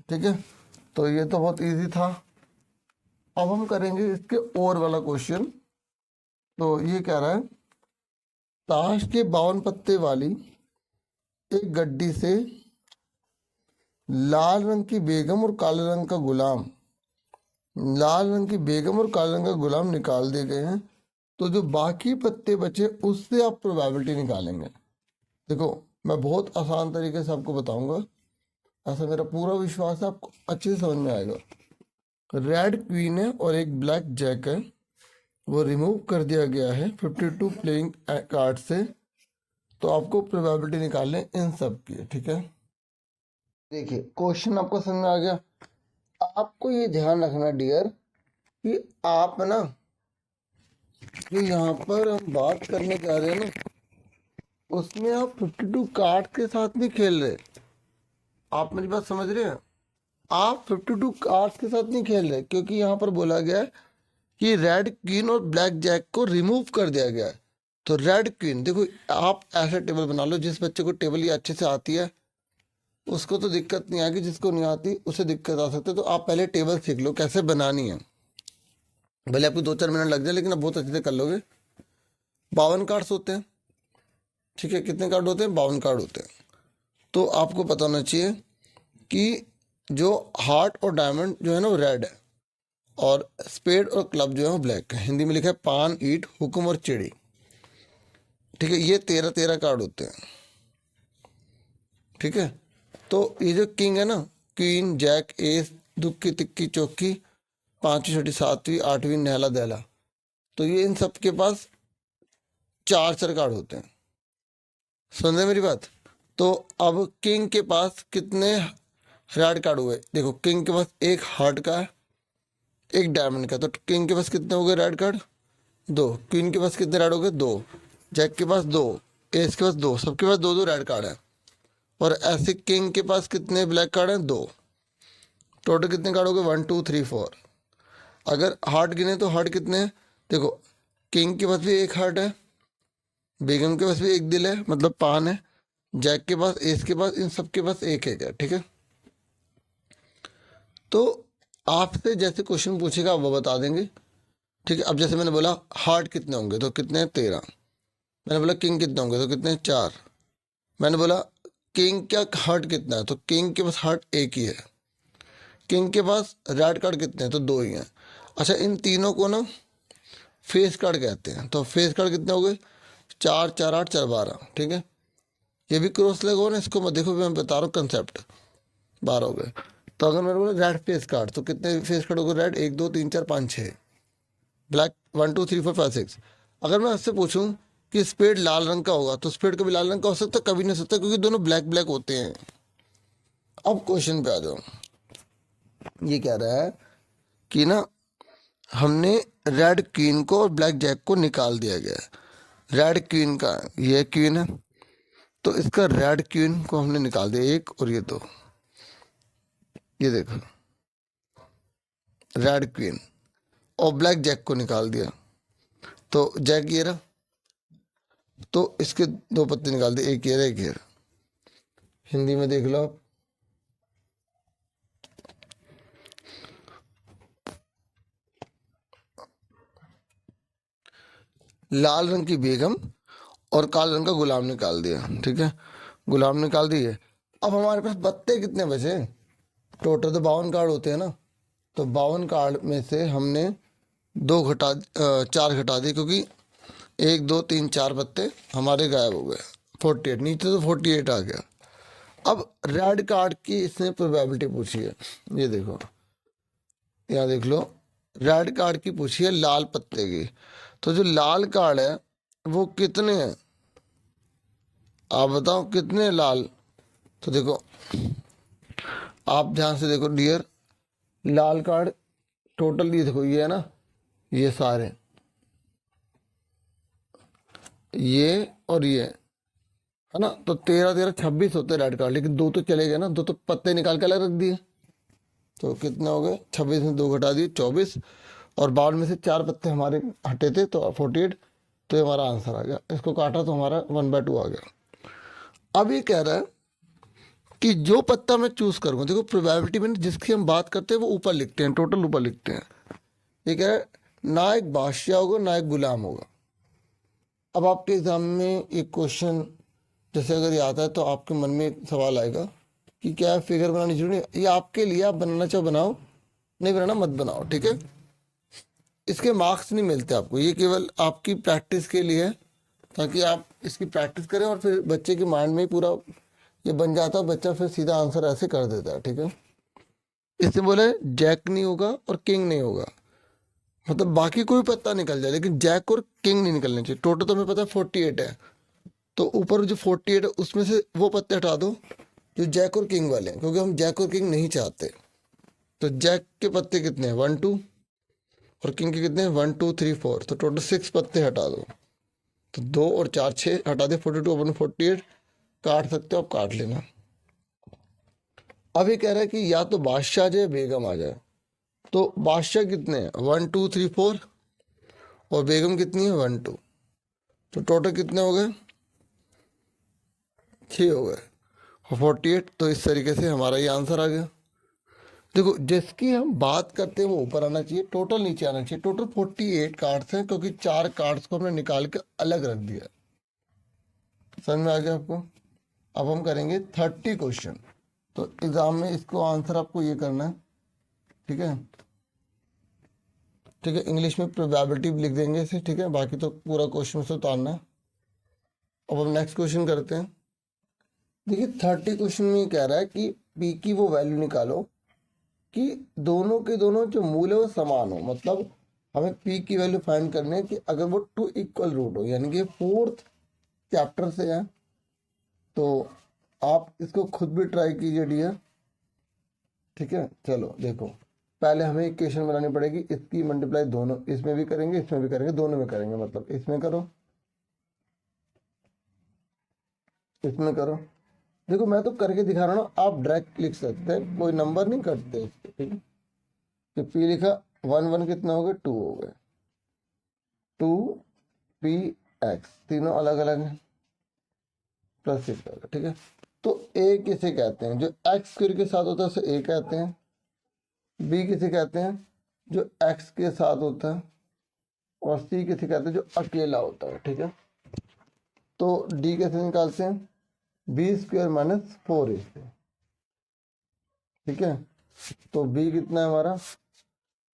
ठीक है। तो ये तो बहुत इजी था। अब हम करेंगे इसके और वाला क्वेश्चन। तो ये कह रहा है ताश के 52 पत्ते वाली एक गड्डी से लाल रंग की बेगम और काले रंग का गुलाम निकाल दिए गए हैं। तो जो बाकी पत्ते बचे उससे आप प्रोबेबिलिटी निकालेंगे। देखो मैं बहुत आसान तरीके से आपको बताऊंगा, ऐसा मेरा पूरा विश्वास है आपको अच्छे से समझ में आएगा। रेड क्वीन है और एक ब्लैक जैक है, वो रिमूव कर दिया गया है 52 प्लेइंग कार्ड से। तो आपको प्रोबेबिलिटी निकालने इन सब की, ठीक है। देखिए क्वेश्चन आपको समझ में आ गया। आपको ये ध्यान रखना डियर कि आप ना जो यहाँ पर हम बात करने जा रहे हैं ना, उसमें आप 52 कार्ड के साथ नहीं खेल रहे। आप मेरी बात समझ रहे हैं? आप 52 कार्ड्स के साथ नहीं खेल रहे, क्योंकि यहाँ पर बोला गया है कि रेड क्वीन और ब्लैक जैक को रिमूव कर दिया गया है। तो रेड क्वीन, देखो आप ऐसा टेबल बना लो, जिस बच्चे को टेबल ये अच्छे से आती है उसको तो दिक्कत नहीं आएगी, जिसको नहीं आती उसे दिक्कत आ सकती है। तो आप पहले टेबल सीख लो कैसे बनानी है, भले आपको 2-4 मिनट लग जाए लेकिन आप बहुत अच्छे से कर लोगे। 52 कार्ड्स होते हैं, ठीक है। कितने कार्ड होते हैं? 52 कार्ड होते हैं। तो आपको पता होना चाहिए कि जो हार्ट और डायमंड जो है ना वो रेड है, और स्पेड और क्लब जो है वो ब्लैक है। हिंदी में लिखा है पान, ईंट, हुक्म और चिड़ी, ठीक है। ये 13-13 कार्ड होते हैं, ठीक है। तो ये जो किंग है ना, क्वीन, जैक, एस, दुक्की, तिक्की, चौकी, 5वीं, 6वीं, 7वीं, 8वीं, नहला दहला, तो ये इन सब के पास 4 कार्ड होते हैं। समझे मेरी बात? तो अब किंग के पास कितने रेड कार्ड हुए? देखो, किंग के पास एक हार्ट का है, एक डायमंड का, तो किंग के पास कितने हो गए रेड कार्ड? 2। क्वीन के पास कितने रेड हो गए? 2। जैक के पास 2, एस के पास 2, सबके पास 2-2 रेड कार्ड है। और ऐसे किंग के पास कितने ब्लैक कार्ड हैं? 2। टोटल कितने कार्ड हो गए? 1 2 3 4। अगर हार्ट गिने तो हार्ट कितने हैं? देखो, किंग के पास भी एक हार्ट है, बेगम के पास भी एक दिल है, मतलब पान है, जैक के पास, एस के पास, इन सब के पास एक है, ठीक है। तो आपसे जैसे क्वेश्चन पूछेगा वो बता देंगे, ठीक है। अब जैसे मैंने बोला हार्ट कितने होंगे, तो कितने हैं? 13। मैंने बोला किंग कितने होंगे, तो कितने हैं? 4। मैंने बोला किंग का हार्ट कितना है, तो किंग के पास हार्ट एक ही है। किंग के पास रेड कार्ड कितने हैं, तो 2 ही हैं। अच्छा, इन तीनों को ना फेस कार्ड कहते हैं। तो फेस कार्ड कितने हो गए? 4 4 8 4 12, ठीक है। ये भी क्रॉस लेग हो ना, इसको मैं देखो, मैं बता रहा हूँ कंसेप्ट। 12 हो गए। तो अगर मैंने बोला रेड फेस कार्ड, तो कितने फेस कार्ड हो गए रेड? 1 2 3 4 5 6। ब्लैक 1 2 3 4 5 6। अगर मैं आपसे पूछूं कि स्पेड लाल रंग का होगा, तो स्पेड कभी लाल रंग का हो सकता है? कभी नहीं हो सकता, क्योंकि दोनों ब्लैक ब्लैक होते हैं। अब क्वेश्चन पे आ जाओ। ये कह रहा है कि ना हमने रेड क्वीन को और ब्लैक जैक को निकाल दिया गया है। रेड क्वीन का, ये क्वीन है, तो इसका रेड क्वीन को हमने निकाल दिया, 1 और ये 2। ये देखो रेड क्वीन, और ब्लैक जैक को निकाल दिया, तो जैक ये रहा, तो इसके 2 पत्ते निकाल दिए, एक ये रहा, एक ये रहा। हिंदी में देख लो आप। लाल रंग की बेगम और काले रंग का गुलाम निकाल दिया, ठीक है। गुलाम निकाल दिए। अब हमारे पास पत्ते कितने बचे? टोटल तो 52 कार्ड होते हैं ना, तो 52 कार्ड में से हमने 4 घटा दिए, क्योंकि 1 2 3 4 पत्ते हमारे गायब हो गए। 48 नीचे तो 48 आ गया। अब रेड कार्ड की इसने प्रोबेबिलिटी पूछी है, ये देखो, यहाँ देख लो। रेड कार्ड की पूछी है लाल पत्ते की, तो जो लाल कार्ड है वो कितने हैं? आप बताओ कितने लाल? तो देखो, आप ध्यान से देखो डियर, लाल कार्ड टोटल ये देखो, ये है ना, ये सारे, ये और ये है ना, तो 13 13 26 होते रेड कार्ड, लेकिन 2 तो चले गए ना, 2 तो पत्ते निकाल के अलग रख दिए। तो कितने हो गए? 26 में 2 घटा दिए, 24, और 52 में से 4 पत्ते हमारे हटे थे, तो 48। तो ये हमारा आंसर आ गया। इसको काटा तो हमारा 1/2 आ गया। अब ये कह रहा है कि जो पत्ता मैं चूज करूंगा, देखो प्रोबेबिलिटी में जिसकी हम बात करते हैं वो ऊपर लिखते हैं, टोटल ऊपर लिखते हैं। ये कह रहा है ना एक बादशाह होगा ना एक गुलाम होगा। अब आपके एग्जाम में एक क्वेश्चन जैसे अगर ये आता है, तो आपके मन में एक सवाल आएगा कि क्या फिगर बनानी जरूरी है? ये आपके लिए, आप बनाना चाहो बनाओ, नहीं बनाना मत बनाओ, ठीक है। इसके मार्क्स नहीं मिलते आपको, ये केवल आपकी प्रैक्टिस के लिए है, ताकि आप इसकी प्रैक्टिस करें, और फिर बच्चे के माइंड में पूरा ये बन जाता है, बच्चा फिर सीधा आंसर ऐसे कर देता है, ठीक है। इससे बोले जैक नहीं होगा और किंग नहीं होगा, मतलब बाकी कोई पत्ता निकल जाए, लेकिन जैक और किंग नहीं निकलने चाहिए। टोटल तो हमें पता है 48 है, तो ऊपर जो 48 है उसमें से वो पत्ते हटा दो जो जैक और किंग वाले हैं, क्योंकि हम जैक और किंग नहीं चाहते। तो जैक के पत्ते कितने हैं? 1 2, और किंग के कितने हैं? 1 2 3 4, तो टोटल 6 पत्ते हटा दो। तो 2 और 4 6 हटा दे, 42 अपन 48 काट सकते हो, आप काट लेना। अब ये कह रहा है कि या तो बादशाह आ जाए बेगम आ जाए, तो बादशाह कितने हैं? 1 2 3 4, और बेगम कितनी है? 1 2, तो टोटल कितने हो गए? 6 हो गए। 48। तो इस तरीके से हमारा ये आंसर आ गया। देखो जिसकी हम बात करते हैं वो ऊपर आना चाहिए, टोटल नीचे आना चाहिए। टोटल 48 कार्ड्स हैं क्योंकि 4 कार्ड्स को हमने निकाल के अलग रख दिया। समझ में आ गया आपको? अब हम करेंगे 30 क्वेश्चन। तो एग्जाम में इसको आंसर आपको ये करना है, ठीक है? ठीक है, इंग्लिश में प्रोबेबिलिटी भी लिख देंगे इसे, ठीक है? बाकी तो पूरा क्वेश्चन से उतारना है। अब हम नेक्स्ट क्वेश्चन करते हैं। देखिए 30 क्वेश्चन में ये कह रहा है कि पी की वो वैल्यू निकालो कि दोनों के दोनों जो मूल है वो समान हो। मतलब हमें पी की वैल्यू फाइंड करनी है कि अगर वो 2 इक्वल रूट हो, यानी कि 4th चैप्टर से है। तो आप इसको खुद भी ट्राई कीजिए डियर, ठीक है? चलो देखो, पहले हमें इक्वेशन बनानी पड़ेगी। इसकी मल्टीप्लाई दोनों, इसमें भी करेंगे इसमें भी करेंगे, दोनों में करेंगे। मतलब इसमें करो इसमें करो। देखो मैं तो करके दिखा रहा हूँ ना, आप डायरेक्ट लिख सकते हैं, कोई नंबर नहीं कटते इसके, ठीक है? तो पी लिखा, 1 1 कितना हो गए, 2 हो गए। 2 पी एक्स, तीनों अलग अलग हैं, प्लस 6 होगा, ठीक है? तो ए किसे कहते हैं? जो एक्स स्क्वायर के साथ होता है उसे ए कहते हैं। बी किसे कहते हैं? जो एक्स के साथ होता है। और सी किसे कहते हैं? जो अकेला होता है, ठीक है? तो डी कैसे निकालते हैं? बी स्क्वायर माइनस 4 ए से, ठीक है? तो बी कितना है हमारा?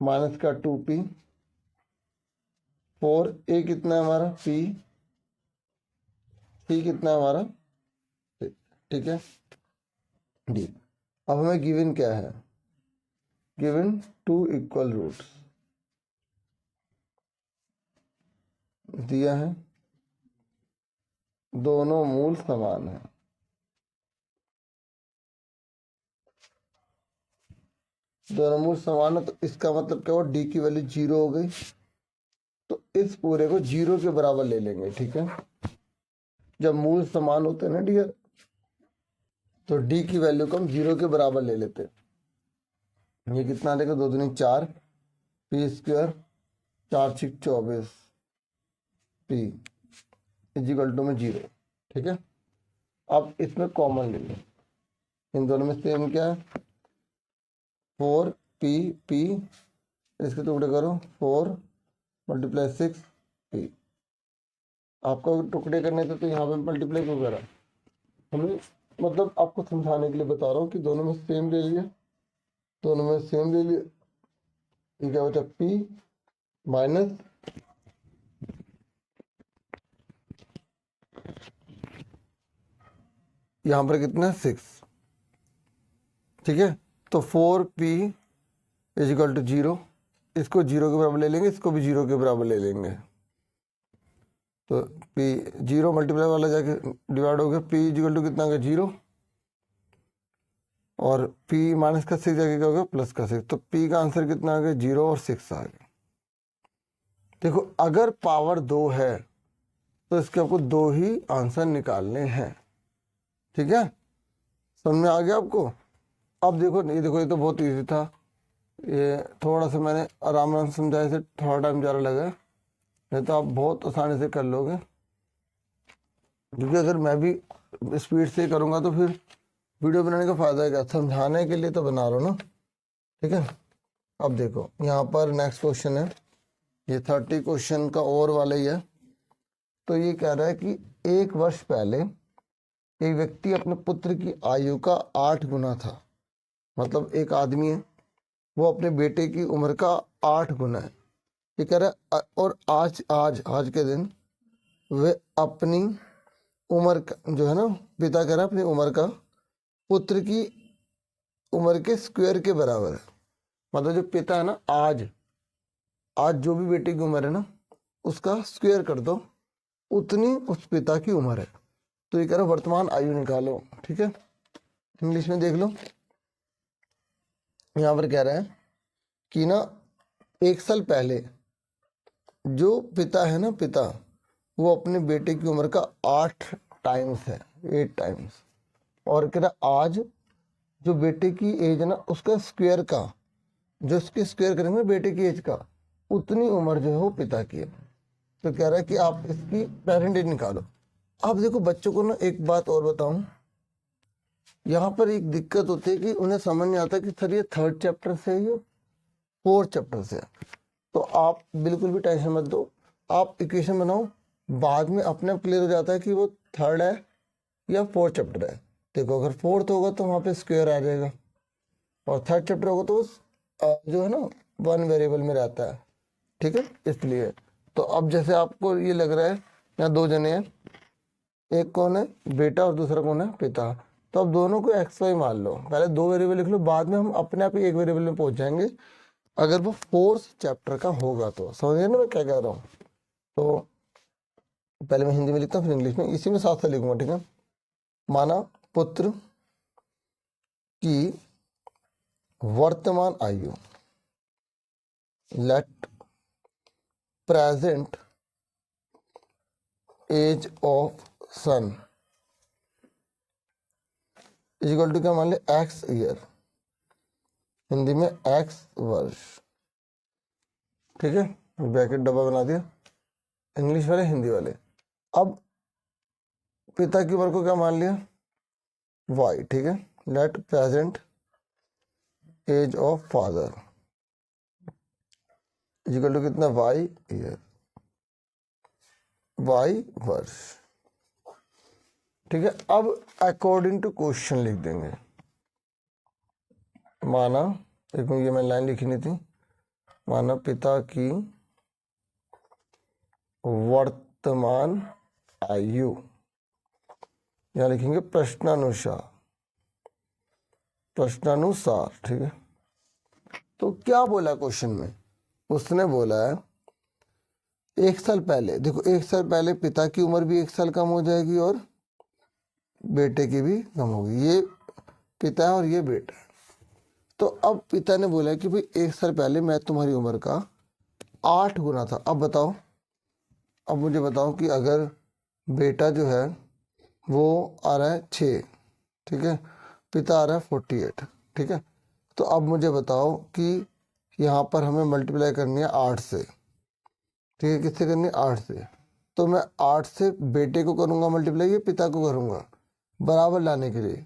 माइनस का 2p। 4 ए कितना है हमारा? p। सी कितना है हमारा? ठीक है, डी। अब हमें गिवन क्या है? गिवन 2 इक्वल रूट्स दिया है, दोनों मूल समान है। दोनों मूल समान है तो इसका मतलब क्या हुआ? डी की वैल्यू 0 हो गई। तो इस पूरे को 0 के बराबर ले लेंगे, ठीक है? जब मूल समान होते हैं ना डियर, तो डी की वैल्यू को हम 0 के बराबर ले लेते हैं। ये कितना देगा? 2 दूनी 4, P square 4 6 24 P is equal to में 0, ठीक है? अब इसमें कॉमन ले लो, इन दोनों में सेम क्या है? 4 पी पी, इसके टुकड़े करो, 4 मल्टीप्लाई 6 पी। आपको टुकड़े करने थे तो यहाँ पे मल्टीप्लाई क्यों करा? हमें मतलब आपको समझाने के लिए बता रहा हूँ कि दोनों में सेम ले लिया, दोनों में सेम ले लिया। ये क्या बचा? पी माइनस यहाँ पर कितना है? 6, ठीक है? तो 4p इजिकल टू 0, इसको 0 के बराबर ले लेंगे, इसको भी 0 के बराबर ले लेंगे। तो p 0 मल्टीप्लाई वाला जाके डिवाइड हो गया, p इजिकल टू कितना हो गया? 0। और p माइनस का 6 जाके क्या हो गया? प्लस का 6। तो p का आंसर कितना आ गया? 0 और 6 आ गया। देखो अगर पावर 2 है तो इसके आपको 2 ही आंसर निकालने हैं, ठीक है? समझ में आ गया आपको? अब देखो, ये तो बहुत इजी था। ये थोड़ा सा मैंने आराम आराम समझाया, से थोड़ा टाइम ज़्यादा लगा, नहीं तो आप बहुत आसानी से कर लोगे। क्योंकि अगर मैं भी स्पीड से करूँगा तो फिर वीडियो बनाने का फ़ायदा है क्या? समझाने के लिए तो बना रहा हूँ ना, ठीक है? अब देखो यहाँ पर नेक्स्ट क्वेश्चन है, ये 30 क्वेश्चन का और वाला ही है। तो ये कह रहा है कि 1 वर्ष पहले एक व्यक्ति अपने पुत्र की आयु का 8 गुना था। मतलब एक आदमी है, वो अपने बेटे की उम्र का 8 गुना है। ये कह रहा है और आज आज आज के दिन वे अपनी उम्र का जो है ना, पिता कह रहा है अपनी उम्र का पुत्र की उम्र के स्क्वायर के बराबर है। मतलब जो पिता है ना, आज जो भी बेटे की उम्र है ना, उसका स्क्वायर कर दो, उतनी उस पिता की उम्र है। तो ये कह रहा है वर्तमान आयु निकालो, ठीक है? इंग्लिश में देख लो, यहाँ पर कह रहा है कि ना 1 साल पहले जो पिता है ना, पिता, वो अपने बेटे की उम्र का 8 टाइम्स है, 8 टाइम्स। और कह रहा आज जो बेटे की एज है ना, उसका स्क्वायर का, जो उसके स्क्वायर करेंगे बेटे की एज का, उतनी उम्र जो है वो पिता की है। तो कह रहा है कि आप इसकी पेरेंट एज निकालो। अब देखो बच्चों को ना एक बात और बताऊं, यहाँ पर एक दिक्कत होती है कि उन्हें समझ नहीं आता कि सर ये 3rd चैप्टर से है, ये 4th चैप्टर से है। तो आप बिल्कुल भी टेंशन मत दो, आप इक्वेशन बनाओ, बाद में अपने आप क्लियर हो जाता है कि वो 3rd है या 4th चैप्टर है। देखो अगर 4th होगा तो वहाँ पे स्क्वायर आ जाएगा, और 3rd चैप्टर होगा तो जो है ना 1 वेरिएबल में रहता है, ठीक है। इसलिए तो अब जैसे आपको ये लग रहा है यहाँ 2 जने हैं, एक कौन है बेटा और दूसरा कौन है पिता, तो अब दोनों को एक्स वाई मान लो, पहले 2 वेरिएबल लिख लो, बाद में हम अपने आप ही 1 वेरिएबल में पहुंच जाएंगे अगर वो 4th चैप्टर का होगा तो। समझिए ना मैं क्या कह रहा हूँ। तो पहले मैं हिंदी में लिखता हूँ फिर इंग्लिश में, इसी में साथ साथ लिखूंगा, ठीक है। माना पुत्र की वर्तमान आयु, let present age of son equal to क्या मान ले एक्स ईयर, हिंदी में एक्स वर्ष, ठीक है। ब्रैकेट डब्बा बना दिया, इंग्लिश वाले हिंदी वाले। अब पिता की उम्र को क्या मान लिया वाई, ठीक है। Let present age of father equal to कितना वाई ईयर, वाई वर्ष, ठीक है। अब अकॉर्डिंग टू क्वेश्चन लिख देंगे। माना देखो ये मैं लाइन लिखी नहीं थी, माना पिता की वर्तमान आयु, यहां लिखेंगे प्रश्नानुसार, प्रश्नानुसार, ठीक है। तो क्या बोला क्वेश्चन में, उसने बोला है 1 साल पहले, देखो 1 साल पहले पिता की उम्र भी 1 साल कम हो जाएगी और बेटे की भी कम होगी, ये पिता है और ये बेटा है। तो अब पिता ने बोला कि भाई 1 साल पहले मैं तुम्हारी उम्र का 8 गुना था। अब बताओ, अब मुझे बताओ कि अगर बेटा जो है वो आ रहा है 6, ठीक है, पिता आ रहा है 48, ठीक है। तो अब मुझे बताओ कि यहाँ पर हमें मल्टीप्लाई करनी है 8 से, ठीक है। किससे करनी है 8 से, तो मैं 8 से बेटे को करूँगा मल्टीप्लाई या पिता को करूँगा, बराबर लाने के लिए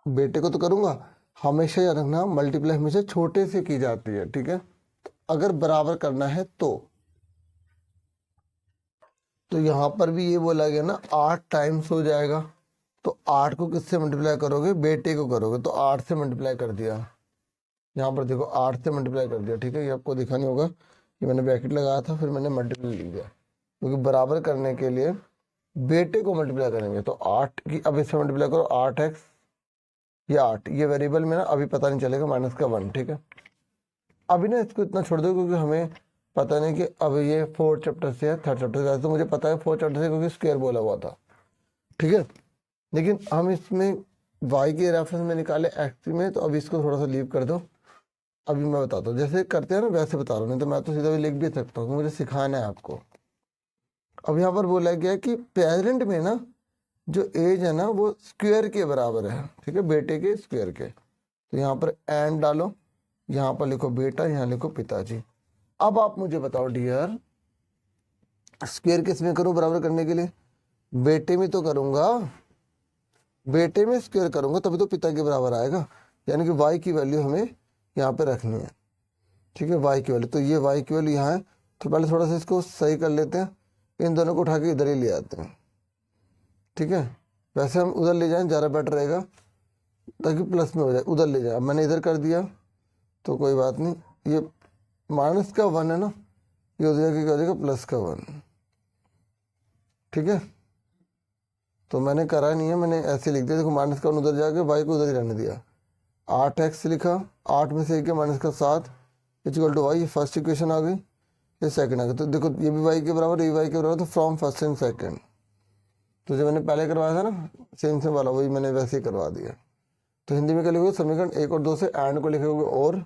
बेटे को तो करूँगा। हमेशा याद रखना मल्टीप्लाई हमेशा छोटे से की जाती है, ठीक है। अगर बराबर करना है तो यहाँ पर भी ये बोला गया ना 8 टाइम्स हो जाएगा, तो 8 को किससे मल्टीप्लाई करोगे, बेटे को करोगे, तो 8 से मल्टीप्लाई कर दिया। यहाँ पर देखो 8 से मल्टीप्लाई कर दिया, ठीक है। ये आपको दिखा नहीं होगा, ये मैंने ब्रैकेट लगाया था फिर मैंने मल्टीप्लाई लिख दिया, क्योंकि बराबर करने के लिए बेटे को मल्टीप्लाई करेंगे। तो 8 की अब इससे मल्टीप्लाई करो 8x या 8, ये वेरिएबल में ना अभी पता नहीं चलेगा -1, ठीक है। अभी ना इसको इतना छोड़ दो क्योंकि हमें पता नहीं कि अब ये 4th चैप्टर से है 3rd चैप्टर से, तो मुझे पता है 4th चैप्टर से क्योंकि स्क्वायर बोला हुआ था, ठीक है। लेकिन हम इसमें y के रेफरेंस में निकाले x में, तो अब इसको थोड़ा सा लीव कर दो। अभी मैं बताता हूँ, जैसे करते हैं ना वैसे बता रहा हूँ, नहीं तो मैं तो सीधा भी लिख भी सकता हूँ, मुझे सिखाना है आपको। अब यहाँ पर बोला गया कि पेरेंट में ना जो एज है ना वो स्क्वायर के बराबर है, ठीक है, बेटे के स्क्वायर के। तो यहाँ पर एंड डालो, यहाँ पर लिखो बेटा, यहाँ लिखो पिताजी। अब आप मुझे बताओ डियर, स्क्वायर किस में करूँ बराबर करने के लिए, बेटे में तो करूँगा, बेटे में स्क्वायर करूँगा तभी तो पिता के बराबर आएगा, यानी कि y की वैल्यू हमें यहाँ पे रखनी है, ठीक है। y की वैल्यू, तो ये y की वैल्यू यहाँ है, तो पहले थोड़ा सा इसको सही कर लेते हैं, इन दोनों को उठा के इधर ही ले आते हैं, ठीक है। वैसे हम उधर ले जाएं ज़्यादा बेटर रहेगा ताकि प्लस में हो जाए, उधर ले जाए। अब मैंने इधर कर दिया तो कोई बात नहीं, ये -1 है ना, ये हो जाएगा क्या हो जाएगा +1, ठीक है। तो मैंने करा नहीं है, मैंने ऐसे लिख दिया, देखो -1 उधर जाके y को उधर ही रहने दिया, 8x लिखा, 8 में से 1 -7 इक्वल टू y, ये फर्स्ट इक्वेशन आ गई, ये सेकंड आ गई। तो देखो ये भी y के बराबर, ये y के बराबर, तो फ्रॉम फर्स्ट एंड सेकंड, तो जो मैंने पहले करवाया था ना सेम सेम वाला, वही मैंने वैसे ही करवा दिया। तो हिंदी में क्या लिखोगे, समीकरण 1 और 2 से एंड को लिखोगे और,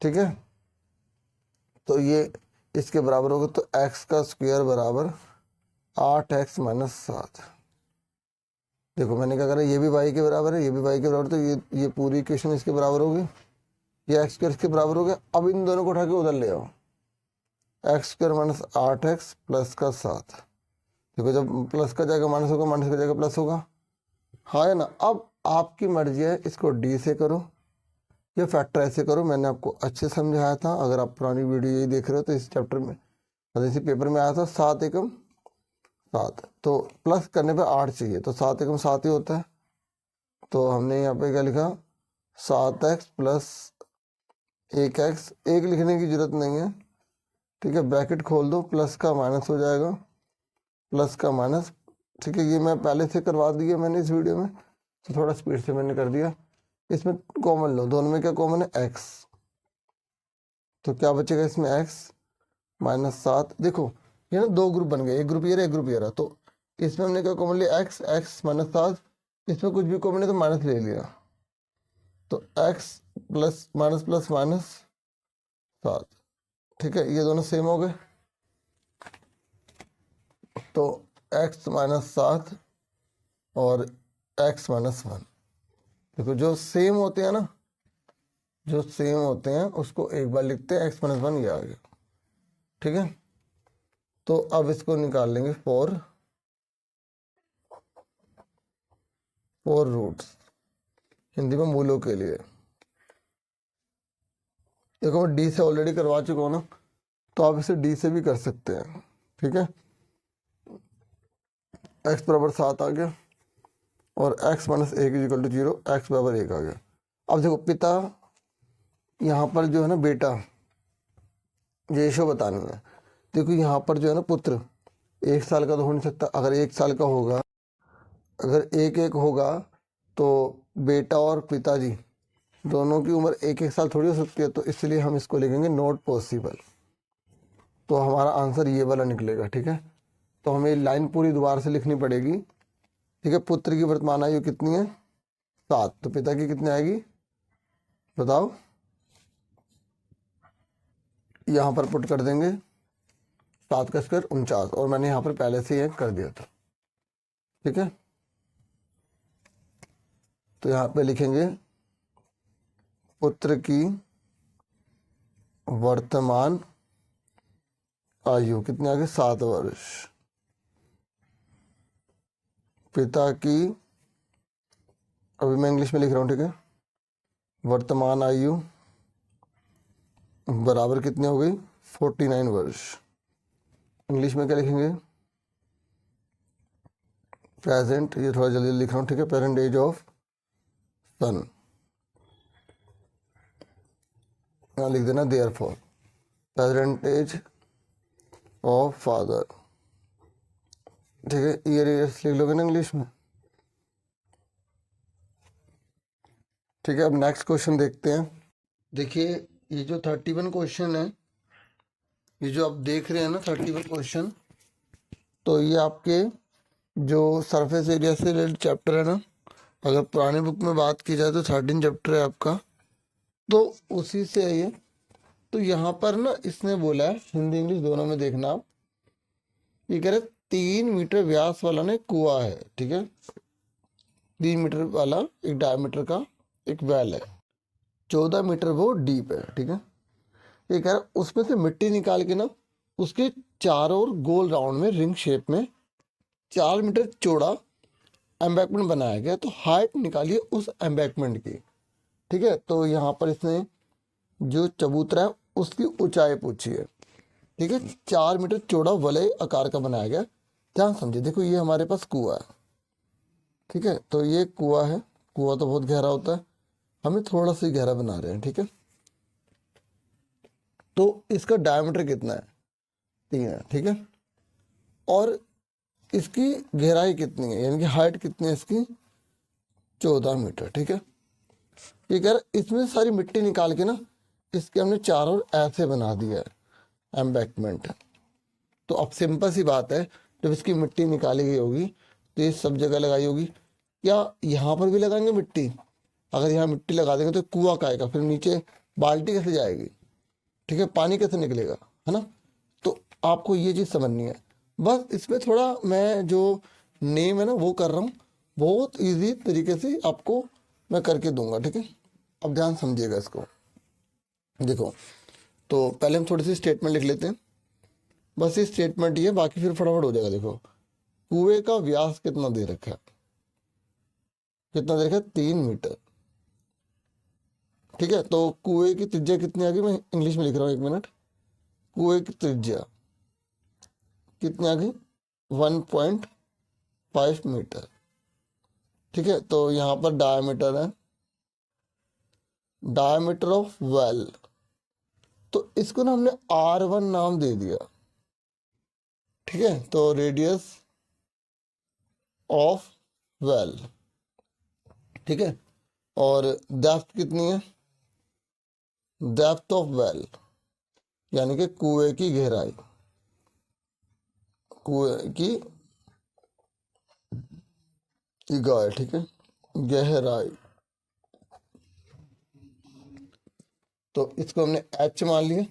ठीक है। तो ये इसके बराबर होगा, तो x का स्क्वायर बराबर 8x - 7। देखो मैंने क्या करा, ये भी y के बराबर है, ये भी y के बराबर, तो ये पूरी इक्वेशन इसके बराबर होगी, ये x स्क्वायर इसके बराबर हो गया। अब इन दोनों को उठा के उधर ले आओ, x स्क्वायर - 8x + 7। देखो जब प्लस का जाएगा माइनस होगा, माइनस का जाएगा प्लस होगा, हाँ है ना। अब आपकी मर्जी है, इसको डी से करो या फैक्टर ऐसे करो, मैंने आपको अच्छे समझाया था। अगर आप पुरानी वीडियो यही देख रहे हो तो इस चैप्टर में इसी पेपर में आया था 7 एकम 7, तो प्लस करने पे 8 चाहिए, तो 7 एकम 7 ही होता है। तो हमने यहाँ पे क्या लिखा, 7x प्लस 1x, एक लिखने की जरूरत नहीं है, ठीक है। ब्रैकेट खोल दो, प्लस का माइनस हो जाएगा, प्लस का माइनस, ठीक है। ये मैं पहले से करवा दिया मैंने इस वीडियो में, तो थोड़ा स्पीड से मैंने कर दिया। इसमें कॉमन लो, दोनों में क्या कॉमन है, x, तो क्या बचेगा इसमें x माइनस 7। देखो ये ना दो ग्रुप बन गए, एक ग्रुप ये रहा, एक ग्रुप ये रहा, तो इसमें हमने क्या कॉमन लिया, x माइनस 7, इसमें कुछ भी कॉमन है तो माइनस ले लिया, तो x प्लस माइनस 7, ठीक है। ये दोनों सेम हो गए, तो x माइनस 7 और x माइनस 1, देखो जो सेम होते हैं ना, जो सेम होते हैं उसको एक बार लिखते हैं, x माइनस 1 ये आ गया, ठीक है। तो अब इसको निकाल लेंगे, फोर रूट्स, हिंदी में मूलों के लिए। देखो मैं डी से ऑलरेडी करवा चुका हूँ ना, तो आप इसे डी से भी कर सकते हैं, ठीक है। x बराबर 7 आ गया और x minus 1 is equal to 0, x बराबर 1 आ गया। अब देखो पिता, यहाँ पर जो है ना बेटा, रेशो बतानी है। देखो यहाँ पर जो है ना पुत्र 1 साल का तो हो नहीं सकता, अगर 1 साल का होगा, अगर 1 होगा तो बेटा और पिताजी दोनों की उम्र 1 साल थोड़ी हो सकती है, तो इसलिए हम इसको लिखेंगे नॉट पॉसिबल, तो हमारा आंसर ये वाला निकलेगा, ठीक है। तो हमें लाइन पूरी दोबारा से लिखनी पड़ेगी, ठीक है। पुत्र की वर्तमान आयु कितनी है, 7, तो पिता की कितनी आएगी बताओ, यहाँ पर पुट कर देंगे 7 का स्क्वायर 49, और मैंने यहाँ पर पहले से ये कर दिया था, ठीक है। तो यहाँ पे लिखेंगे पुत्र की वर्तमान आयु कितनी आ गई, 7 वर्ष। पिता की, अभी मैं इंग्लिश में लिख रहा हूँ, ठीक है, वर्तमान आयु बराबर कितनी हो गई, 49 वर्ष। इंग्लिश में क्या लिखेंगे, प्रेजेंट, ये थोड़ा जल्दी लिख रहा हूँ, ठीक है, प्रेजेंट एज ऑफ सन, यहाँ लिख देना therefore present age of father, ठीक है। ईयर ईयर्स लिख लोगे ना इंग्लिश में, ठीक है। अब नेक्स्ट क्वेश्चन देखते हैं। देखिए ये जो 31 क्वेश्चन है, ये जो आप देख रहे हैं ना 31 क्वेश्चन, तो ये आपके जो सरफेस एरिया से रिलेटेड चैप्टर है ना, अगर पुरानी बुक में बात की जाए तो 13 चैप्टर है आपका, तो उसी से है ये। तो यहाँ पर ना इसने बोला है, हिंदी इंग्लिश दोनों में देखना आप, ये कह रहे 3 मीटर व्यास वाला ना कुआं है, ठीक है, 3 मीटर वाला एक डायमीटर का एक वेल है, 14 मीटर वो डीप है, ठीक है। ये कह रहा उसमें से मिट्टी निकाल के ना उसके चारों ओर गोल राउंड में रिंग शेप में 4 मीटर चौड़ा एम्बैकमेंट बनाया गया, तो हाइट निकालिए उस एम्बैकमेंट की, ठीक है। तो यहाँ पर इसने जो चबूतरा है उसकी ऊंचाई पूछी है, ठीक है। 4 मीटर चौड़ा वलय आकार का बनाया गया, ध्यान समझिए। देखो ये हमारे पास कुआं है, ठीक है, तो ये कुआं है, कुआं तो बहुत गहरा होता है, हमें थोड़ा सा गहरा बना रहे हैं, ठीक है। तो इसका डायमीटर कितना है, 3 है, ठीक है, और इसकी गहराई कितनी है, यानी कि हाइट कितनी है इसकी, 14 मीटर, ठीक है। ये कह रहा इसमें सारी मिट्टी निकाल के ना इसके हमने चारों ओर ऐसे बना दिया है एम्बैकमेंट। तो अब सिंपल सी बात है, जब इसकी मिट्टी निकाली गई होगी तो ये सब जगह लगाई होगी, क्या यहाँ पर भी लगाएंगे मिट्टी, अगर यहाँ मिट्टी लगा देंगे तो कुआं का आएगा, फिर नीचे बाल्टी कैसे जाएगी, ठीक है, पानी कैसे निकलेगा, है ना। तो आपको ये चीज़ समझनी है, बस इसमें थोड़ा मैं जो नेम है ना वो कर रहा हूँ, बहुत इजी तरीके से आपको मैं करके दूंगा, ठीक है। अब ध्यान समझिएगा इसको, देखो तो पहले हम थोड़ी सी स्टेटमेंट लिख लेते हैं, बस ये स्टेटमेंट ही है, बाकी फिर फटाफट हो जाएगा। देखो कुएं का व्यास कितना दे रखा है, कितना दे रखा है, 3 मीटर। ठीक है, तो कुएं की त्रिज्या कितनी आ गई, मैं इंग्लिश में लिख रहा हूँ, 1 मिनट। कुएं की त्रिज्या कितनी आ गई, 1.5 मीटर। ठीक है, तो यहाँ पर डायमीटर है, डायमीटर ऑफ वेल, तो इसको ना हमने R1 नाम दे दिया। ठीक है, तो रेडियस ऑफ वेल। ठीक है, और डेप्थ कितनी है, डेप्थ ऑफ वेल यानी कि कुएं की गहराई, कुएं की गहराई। ठीक है, गहराई, तो इसको हमने H मान लिया,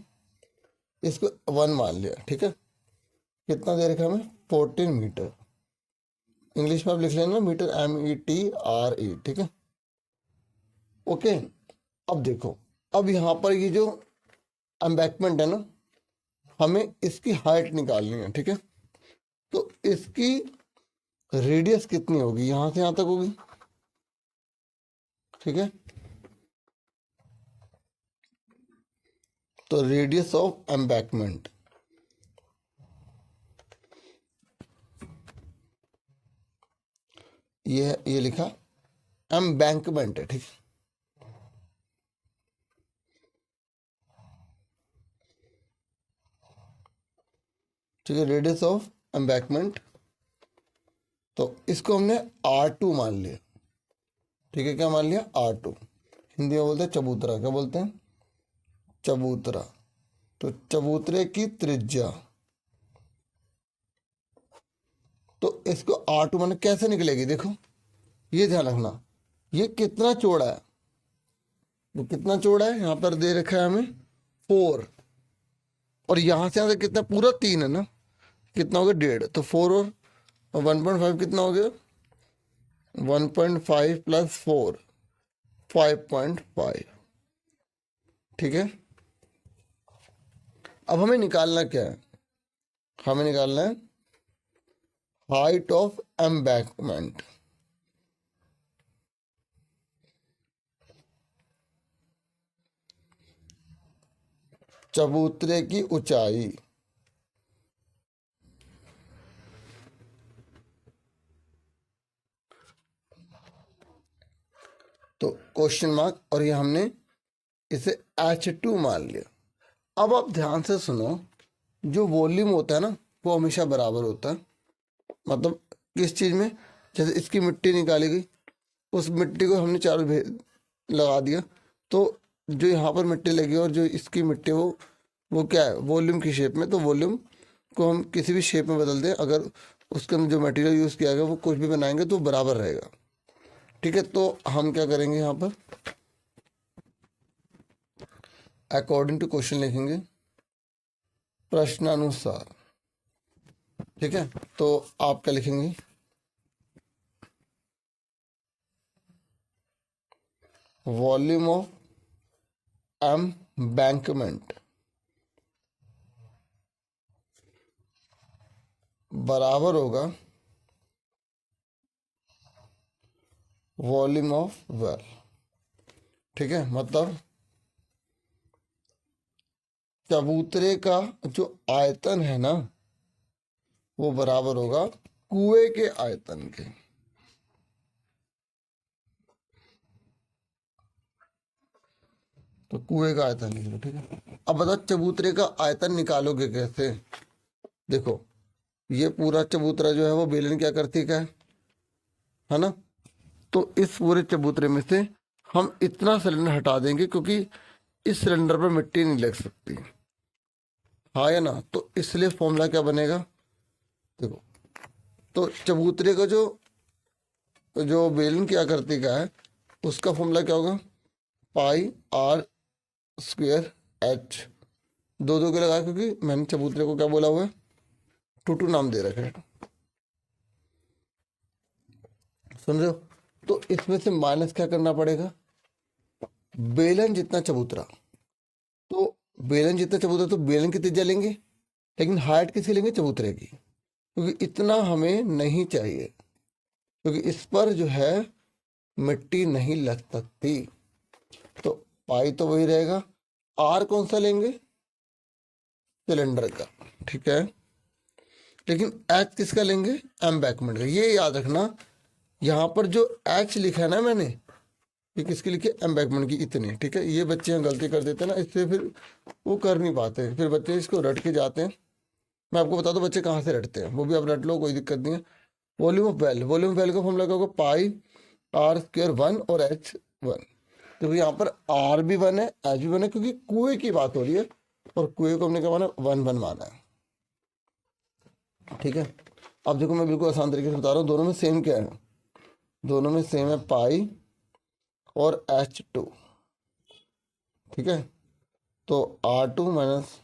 इसको 1 मान लिया। ठीक है, कितना दे रखा है हमें, 14 मीटर। इंग्लिश में आप लिख लेना मीटर, METRE। ठीक है, ओके। अब देखो, अब यहाँ पर ये जो एम्बैंकमेंट है ना, हमें इसकी हाइट निकालनी है। ठीक है, तो इसकी रेडियस कितनी होगी, यहां से यहां तक होगी। ठीक है, तो रेडियस ऑफ एम्बैंकमेंट, ये लिखा एम्बैंकमेंट है। ठीक है, ठीक है, रेडियस ऑफ एम्बैंकमेंट, तो इसको हमने R2 मान लिया। ठीक है, क्या मान लिया, R2। हिंदी में बोलते हैं चबूतरा, क्या बोलते हैं, चबूतरा। तो चबूतरे की त्रिज्या, तो इसको R2 माने कैसे निकलेगी, देखो ये ध्यान रखना, ये कितना चौड़ा है, वो कितना चौड़ा है, यहाँ पर दे रखा है हमें 4, और यहां से यहां से कितना, पूरा 3 है ना, कितना हो गया, 1.5, तो 4 और 1.5 कितना हो गया, 1.5 प्लस 4, 5.5। ठीक है, अब हमें निकालना क्या है, हमें निकालना है हाइट ऑफ एम्बैंकमेंट। चबूतरे की ऊंचाई, तो क्वेश्चन मार्क, और ये हमने इसे H2 मान लिया। अब आप ध्यान से सुनो, जो वॉल्यूम होता है ना, वो हमेशा बराबर होता है। मतलब किस चीज़ में, जैसे इसकी मिट्टी निकाली गई, उस मिट्टी को हमने चारों लगा दिया, तो जो यहाँ पर मिट्टी लगी और जो इसकी मिट्टी, वो क्या है, वॉल्यूम की शेप में। तो वॉल्यूम को हम किसी भी शेप में बदल दें, अगर उसके अंदर जो मटेरियल यूज़ किया गया वो कुछ भी बनाएंगे तो बराबर रहेगा। ठीक है, तो हम क्या करेंगे, यहाँ पर अकॉर्डिंग टू क्वेश्चन लिखेंगे, प्रश्नानुसार। ठीक है, तो आप क्या लिखेंगे, वॉल्यूम ऑफ एम्बैंकमेंट बराबर होगा वॉल्यूम ऑफ वेल। ठीक है, मतलब चबूतरे का जो आयतन है ना, वो बराबर होगा कुएं के आयतन के। तो कुएं का आयतन लिख लो। ठीक है, अब बताओ चबूतरे का आयतन निकालोगे कैसे। देखो, ये पूरा चबूतरा जो है वो बेलन क्या करती है ना, तो इस पूरे चबूतरे में से हम इतना सिलेंडर हटा देंगे, क्योंकि इस सिलेंडर पर मिट्टी नहीं लग सकती, हाँ या ना। तो इसलिए फॉर्मूला क्या बनेगा, देखो, तो चबूतरे का जो जो बेलन की आकृति का है, उसका फॉर्मूला क्या होगा, πr² H, दो दो के लगा, क्योंकि मैंने चबूतरे को क्या बोला हुआ है, 2 नाम दे रखे हैं। सुन रहे हो, तो इसमें से माइनस क्या करना पड़ेगा, बेलन जितना चबूतरा, तो बेलन जितना चबूतरा, तो बेलन की त्रिज्या लेंगे, लेकिन हाइट किसकी लेंगे, चबूतरे की, क्योंकि इतना हमें नहीं चाहिए, क्योंकि इस पर जो है मिट्टी नहीं लग सकती। तो पाई तो वही रहेगा। आर कौन सा लेंगे? सिलेंडर का, ठीक है। लेकिन एच किसका लेंगे? एम्बैकमेंट का। ये याद रखना, यहाँ पर जो एच लिखा है ना मैंने, ये किसकी लिखी? एम्बैकमेंट की। इतनी, ठीक है। ये बच्चे यहाँ गलती कर देते हैं ना, इससे फिर वो कर नहीं पाते, फिर बच्चे इसको रट के जाते हैं। मैं आपको बता दूं बच्चे कहाँ से रटते हैं, वो भी आप रट लो, कोई दिक्कत नहीं है। Volume of well, volume of well का फॉर्मूला क्या होगा? पाई आर स्क्वायर 1 और एच 1। तो यहाँ पर आर भी 1 है, एच भी 1 है, क्योंकि कुएं की बात हो रही है और कुएं को हमने क्या माना? 1 माना है, ठीक है। अब देखो मैं बिल्कुल आसान तरीके से बता रहा हूँ, दोनों में सेम क्या है? दोनों में सेम है पाई और H2, ठीक है। तो R2 माइनस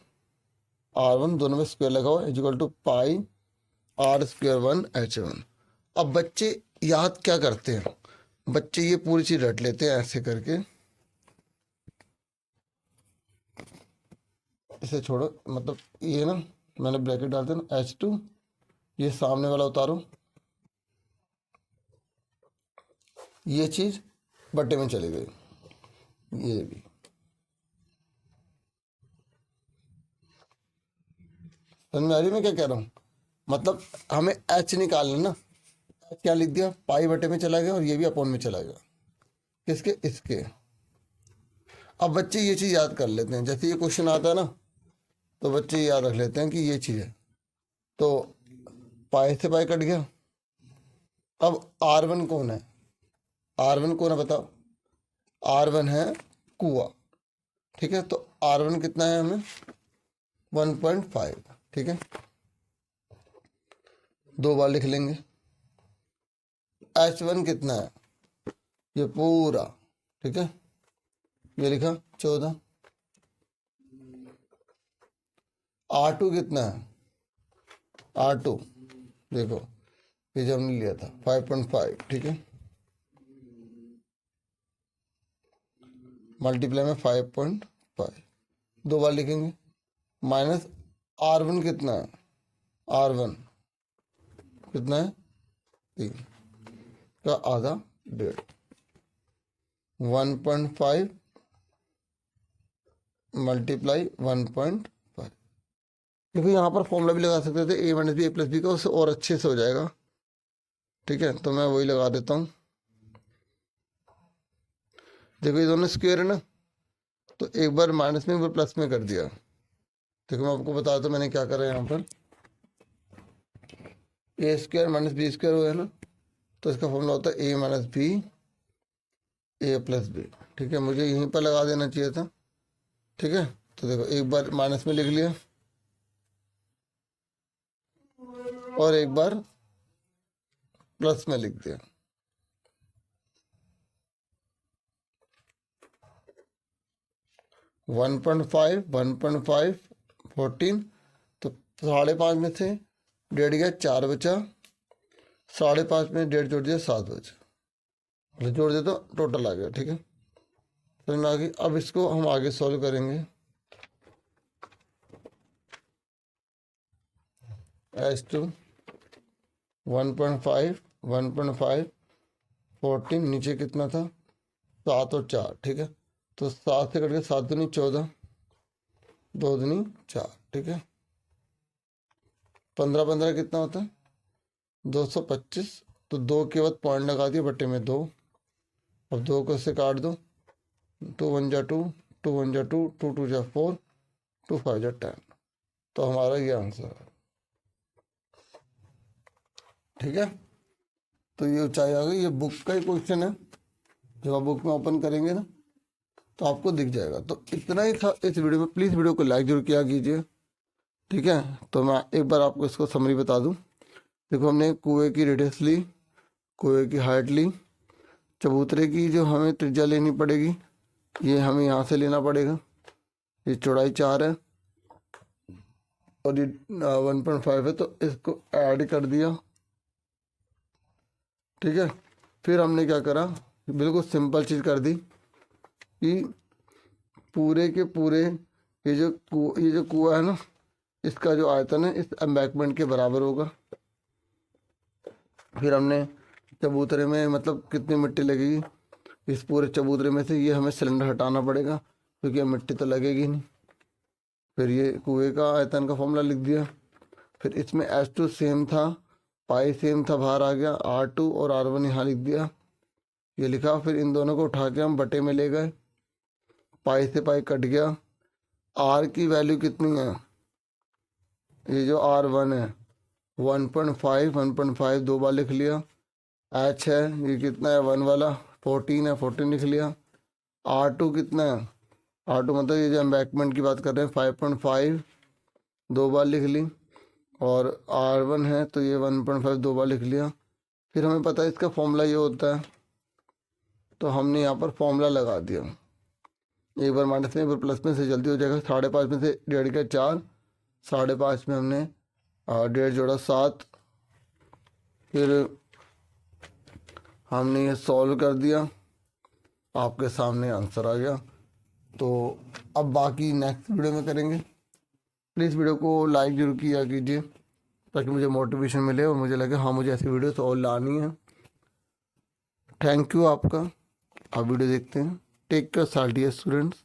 R1 दोनों में स्क्वायर लगा हुआ है, equal to pi R square 1 H1। अब बच्चे याद क्या करते हैं? बच्चे ये पूरी चीज रट लेते हैं ऐसे करके, इसे छोड़ो, मतलब ये ना मैंने ब्रैकेट डालते ना H2, ये सामने वाला उतारो, ये चीज बट्टे में चली गई, ये भी। समझ में आ रही है मैं क्या कह रहा हूँ? मतलब हमें एच निकालना ना, एच क्या लिख दिया? पाई बटे में चला गया और ये भी अपॉन में चला गया, किसके? इसके। अब बच्चे ये चीज याद कर लेते हैं, जैसे ये क्वेश्चन आता है ना, तो बच्चे याद रख लेते हैं कि ये चीज है। तो पाई से पाई कट गया। अब R1 कौन है? R1 कौन है बताओ? R1 है कुआ, ठीक है। तो R1 कितना है? हमें 1.5, ठीक है। 2 बार लिख लेंगे। H1 कितना है? ये पूरा, ठीक है, ये लिखा 14। R2 कितना है? R2 देखो, ये जो हमने लिया था 5.5, ठीक है, मल्टीप्लाई में 5.5, 2 बार लिखेंगे। माइनस R1 कितना है? R1 कितना है? 3 का आधा 1.5, 1.5 मल्टीप्लाई 1.5। देखो यहाँ पर फॉर्मूला भी लगा सकते थे, a minus B a plus B का, उससे और अच्छे से हो जाएगा, ठीक है। तो मैं वही लगा देता हूँ। देखो ये दोनों स्क्वायर है ना, तो एक बार माइनस में एक बार प्लस में कर दिया। देखो मैं आपको बता दूँ मैंने क्या करा यहाँ पर, A square minus B square हुआ है ना, तो इसका फॉर्मूला होता है a minus B a plus B, ठीक है। मुझे यहीं पर लगा देना चाहिए था, ठीक है। तो देखो एक बार माइनस में लिख लिया और एक बार प्लस में लिख दिया। वन पॉइंट फाइव 14, तो 5.5 में से 1.5 गया, 4 बचा, 5.5 में 1.5 जोड़ दिया, 7 बचा, जोड़ दे तो टोटल आ गया, ठीक है। समझ में आ गई? अब इसको हम आगे सॉल्व करेंगे। H2 1.5 14, नीचे कितना था? 7 और 4, ठीक है। तो 7 से कट के 7 दूनी 14, 2 दूनी 4, ठीक है। 15 15 कितना होता है? 225। तो 2 के बाद पॉइंट लगा दिया, बट्टे में 2। अब 2 को से काट दो, 2 1 जा 2, 2 1 जा 2, 2 2 जा 4, 2 5 जा 10। तो हमारा ये आंसर है, ठीक है। तो ये ऊंचाई आ गई। ये बुक का ही क्वेश्चन है, जब आप बुक में ओपन करेंगे ना तो आपको दिख जाएगा। तो इतना ही था इस वीडियो में। प्लीज़ वीडियो को लाइक जरूर किया कीजिए, ठीक है। तो मैं एक बार आपको इसको समरी बता दूं। देखो हमने कुएं की रेडियस ली, कुएं की हाइट ली, चबूतरे की जो हमें त्रिज्या लेनी पड़ेगी, ये हमें यहाँ से लेना पड़ेगा। ये चौड़ाई 4 है और ये 1.5 है, तो इसको ऐड कर दिया, ठीक है। फिर हमने क्या करा, बिल्कुल सिंपल चीज़ कर दी कि पूरे के पूरे ये जो कुआं है ना, इसका जो आयतन है इस एम्बैकमेंट के बराबर होगा। फिर हमने चबूतरे में मतलब कितनी मिट्टी लगेगी, इस पूरे चबूतरे में से ये हमें सिलेंडर हटाना पड़ेगा क्योंकि अब मिट्टी तो लगेगी नहीं। फिर ये कुएं का आयतन का फॉर्मूला लिख दिया। फिर इसमें S2 सेम था, पाई सेम था, बाहर आ गया, R2 और R1 यहाँ लिख दिया, ये लिखा। फिर इन दोनों को उठा के हम बटे में ले गए, पाई से पाई कट गया। R की वैल्यू कितनी है, ये जो R1 है 1.5 दो बार लिख लिया। H है ये कितना है 1 वाला 14 है, 14 लिख लिया। R2 कितना है, R2 मतलब ये जो एम्बैकमेंट की बात कर रहे हैं 5.5 दो बार लिख ली। और R1 है तो ये 1.5 दो बार लिख लिया। फिर हमें पता है इसका फॉर्मूला ये होता है, तो हमने यहाँ पर फॉर्मूला लगा दिया। एक बार माइनस में एक बार प्लस में से जल्दी हो जाएगा। 5.5 में से 1.5 का 4, 5.5 में हमने 1.5 जोड़ा 7। फिर हमने ये सॉल्व कर दिया, आपके सामने आंसर आ गया। तो अब बाकी नेक्स्ट वीडियो में करेंगे। प्लीज़ वीडियो को लाइक जरूर किया कीजिए ताकि मुझे मोटिवेशन मिले और मुझे लगे हाँ मुझे ऐसी वीडियोस और लानी है। थैंक यू आपका, आप वीडियो देखते हैं। Take care dear students.